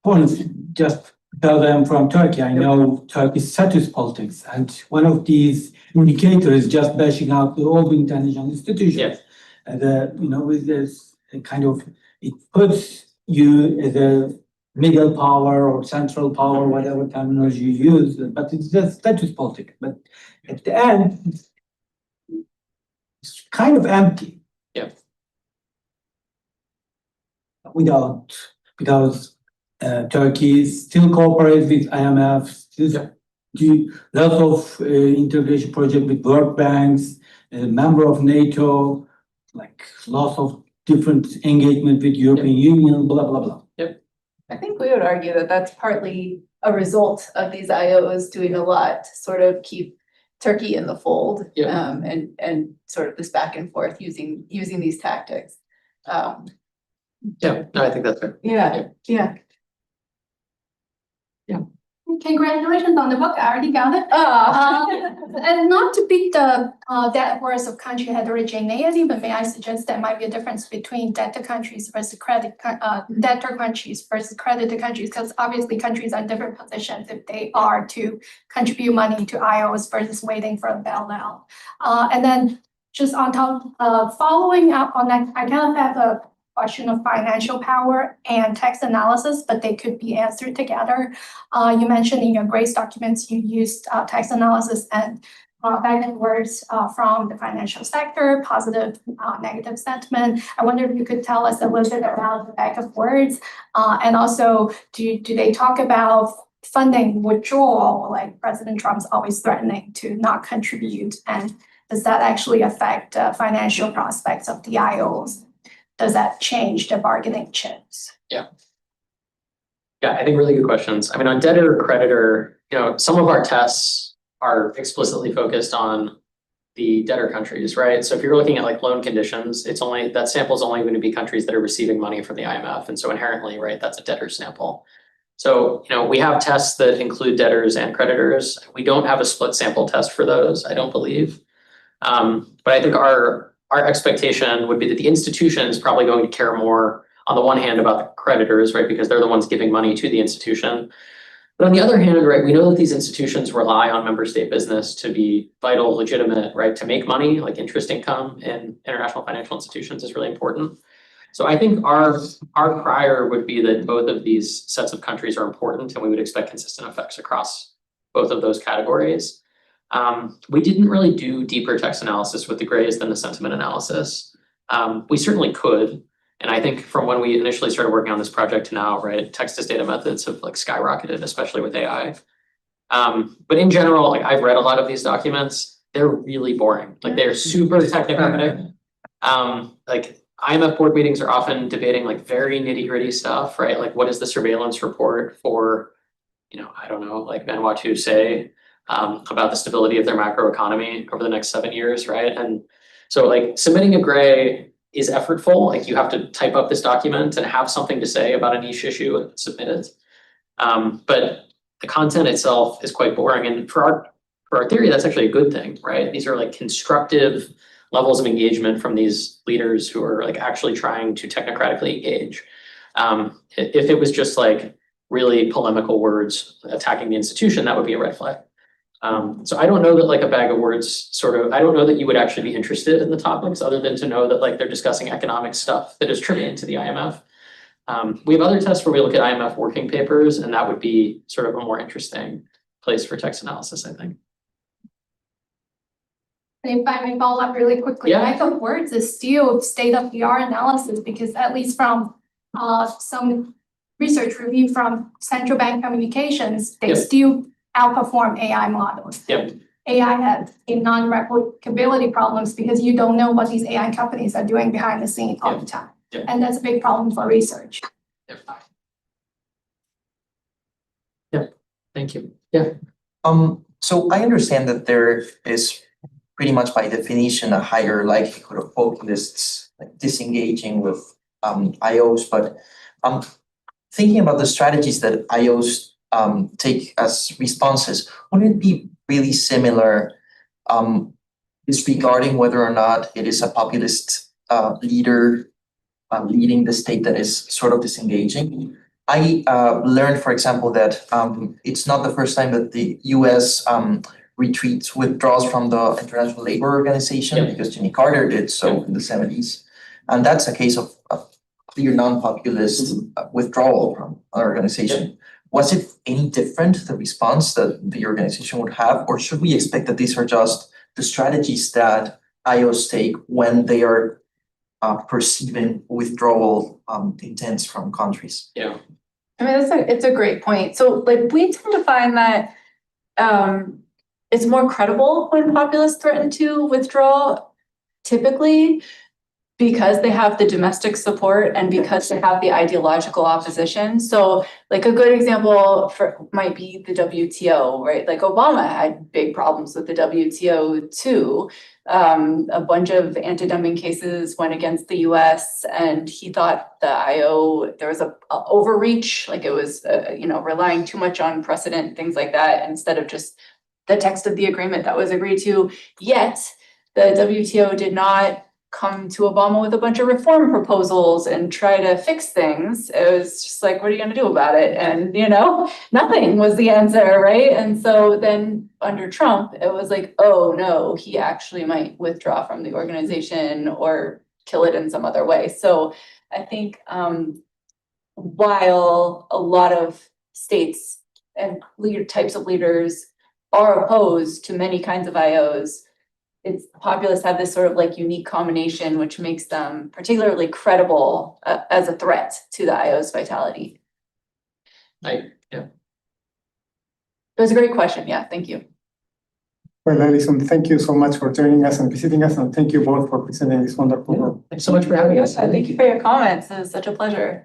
for instance, just because I'm from Turkey, I know Turkey's status politics, and one of these indicators is just bashing out all the international institutions. Yes. And with this kind of, it puts you as a middle power or central power, whatever terminology you use, but it's just status politics. But at the end, it's kind of empty. Yeah. Because Turkey still cooperates with IMF, still do lots of integration project with world banks, a member of NATO, like lots of different engagement with European Union, blah, blah, blah. I think we would argue that that's partly a result of these IOs doing a lot to sort of keep Turkey in the fold. Yeah. And sort of this back and forth using these tactics. Yeah, no, I think that's fair. Yeah. Congratulations on the book. I already got it. And not to beat the dead horse of country heterogeneity, but may I suggest there might be a difference between debtor countries versus debtor countries versus creditor countries, because obviously countries are in different positions if they are to contribute money to IOs versus waiting for a bailout. And then just on top, following up on that, I kind of have a question of financial power and text analysis, but they could be answered together. You mentioned in your GRACE documents, you used text analysis and back and words from the financial sector, positive, negative sentiment. I wonder if you could tell us a little bit about the back of words. And also, do they talk about funding withdrawal, like President Trump's always threatening to not contribute? And does that actually affect financial prospects of the IOs? Does that change the bargaining chips? Yeah, I think really good questions. I mean, on debtor creditor, some of our tests are explicitly focused on the debtor countries, right? So if you're looking at like loan conditions, that sample is only going to be countries that are receiving money from the IMF. And so inherently, right, that's a debtor sample. So, we have tests that include debtors and creditors. We don't have a split sample test for those, I don't believe. But I think our expectation would be that the institution is probably going to care more on the one hand about the creditors, right? Because they're the ones giving money to the institution. But on the other hand, right, we know that these institutions rely on member state business to be vital, legitimate, right? To make money, like interest income in international financial institutions is really important. So I think our prior would be that both of these sets of countries are important and we would expect consistent effects across both of those categories. We didn't really do deeper text analysis with the grays than the sentiment analysis. We certainly could. And I think from when we initially started working on this project to now, right, text as data methods have like skyrocketed, especially with AI. But in general, like I've read a lot of these documents, they're really boring. Like they're super technocratic. Like IMF board meetings are often debating like very nitty gritty stuff, right? Like what is the surveillance report for, I don't know, like Vanuatu say, about the stability of their macroeconomy over the next 7 years, right? And so like submitting a gray is effortful. Like you have to type up this document and have something to say about a niche issue and submit it. But the content itself is quite boring. And for our theory, that's actually a good thing, right? These are like constructive levels of engagement from these leaders who are like actually trying to technocratically engage. If it was just like really polemical words attacking the institution, that would be a red flag. So I don't know that like a bag of words I don't know that you would actually be interested in the topics other than to know that like they're discussing economic stuff that is germane to the IMF. We have other tests where we look at IMF working papers, and that would be sort of a more interesting place for text analysis, I think. And if I may follow up really quickly, Bag of Words is still state-of-the-art analysis because at least from some research review from central bank communications, they still outperform AI models. AI has a non-replicability problems because you don't know what these AI companies are doing behind the scenes all the time. And that's a big problem for research. Thank you. So I understand that there is pretty much by definition a higher likelihood of populists like disengaging with IOs, but thinking about the strategies that IOs take as responses, wouldn't it be really similar disregarding whether or not it is a populist leader leading the state that is sort of disengaging? I learned, for example, that it's not the first time that the US withdraws from the International Labor Organization because Jimmy Carter did so in the 70s. And that's a case of a clear non-populist withdrawal from an organization. Was it any different, the response that the organization would have, or should we expect that these are just the strategies that IOs take when they are perceiving withdrawal intents from countries? I mean, it's a great point. So like we tend to find that it's more credible when populists threaten to withdraw typically. because they have the domestic support and because they have the ideological opposition. So like a good example might be the WTO, right? Like Obama had big problems with the WTO too. A bunch of anti-dumping cases went against the US and he thought the IO, there was a overreach, like it was, relying too much on precedent, things like that, instead of just the text of the agreement that was agreed to. Yet the WTO did not come to Obama with a bunch of reform proposals and try to fix things. It was just like, what are you gonna do about it? And, nothing was the answer, right? And so then under Trump, it was like, oh no, he actually might withdraw from the organization or kill it in some other way. So I think while a lot of states and types of leaders are opposed to many kinds of IOs, populists have this sort of like unique combination, which makes them particularly credible as a threat to the IO's vitality. Yeah. It was a great question. Yeah, thank you. Well, Allison, thank you so much for joining us and visiting us, and thank you both for presenting this wonderful. Thanks so much for having us. Thank you for your comments. It was such a pleasure.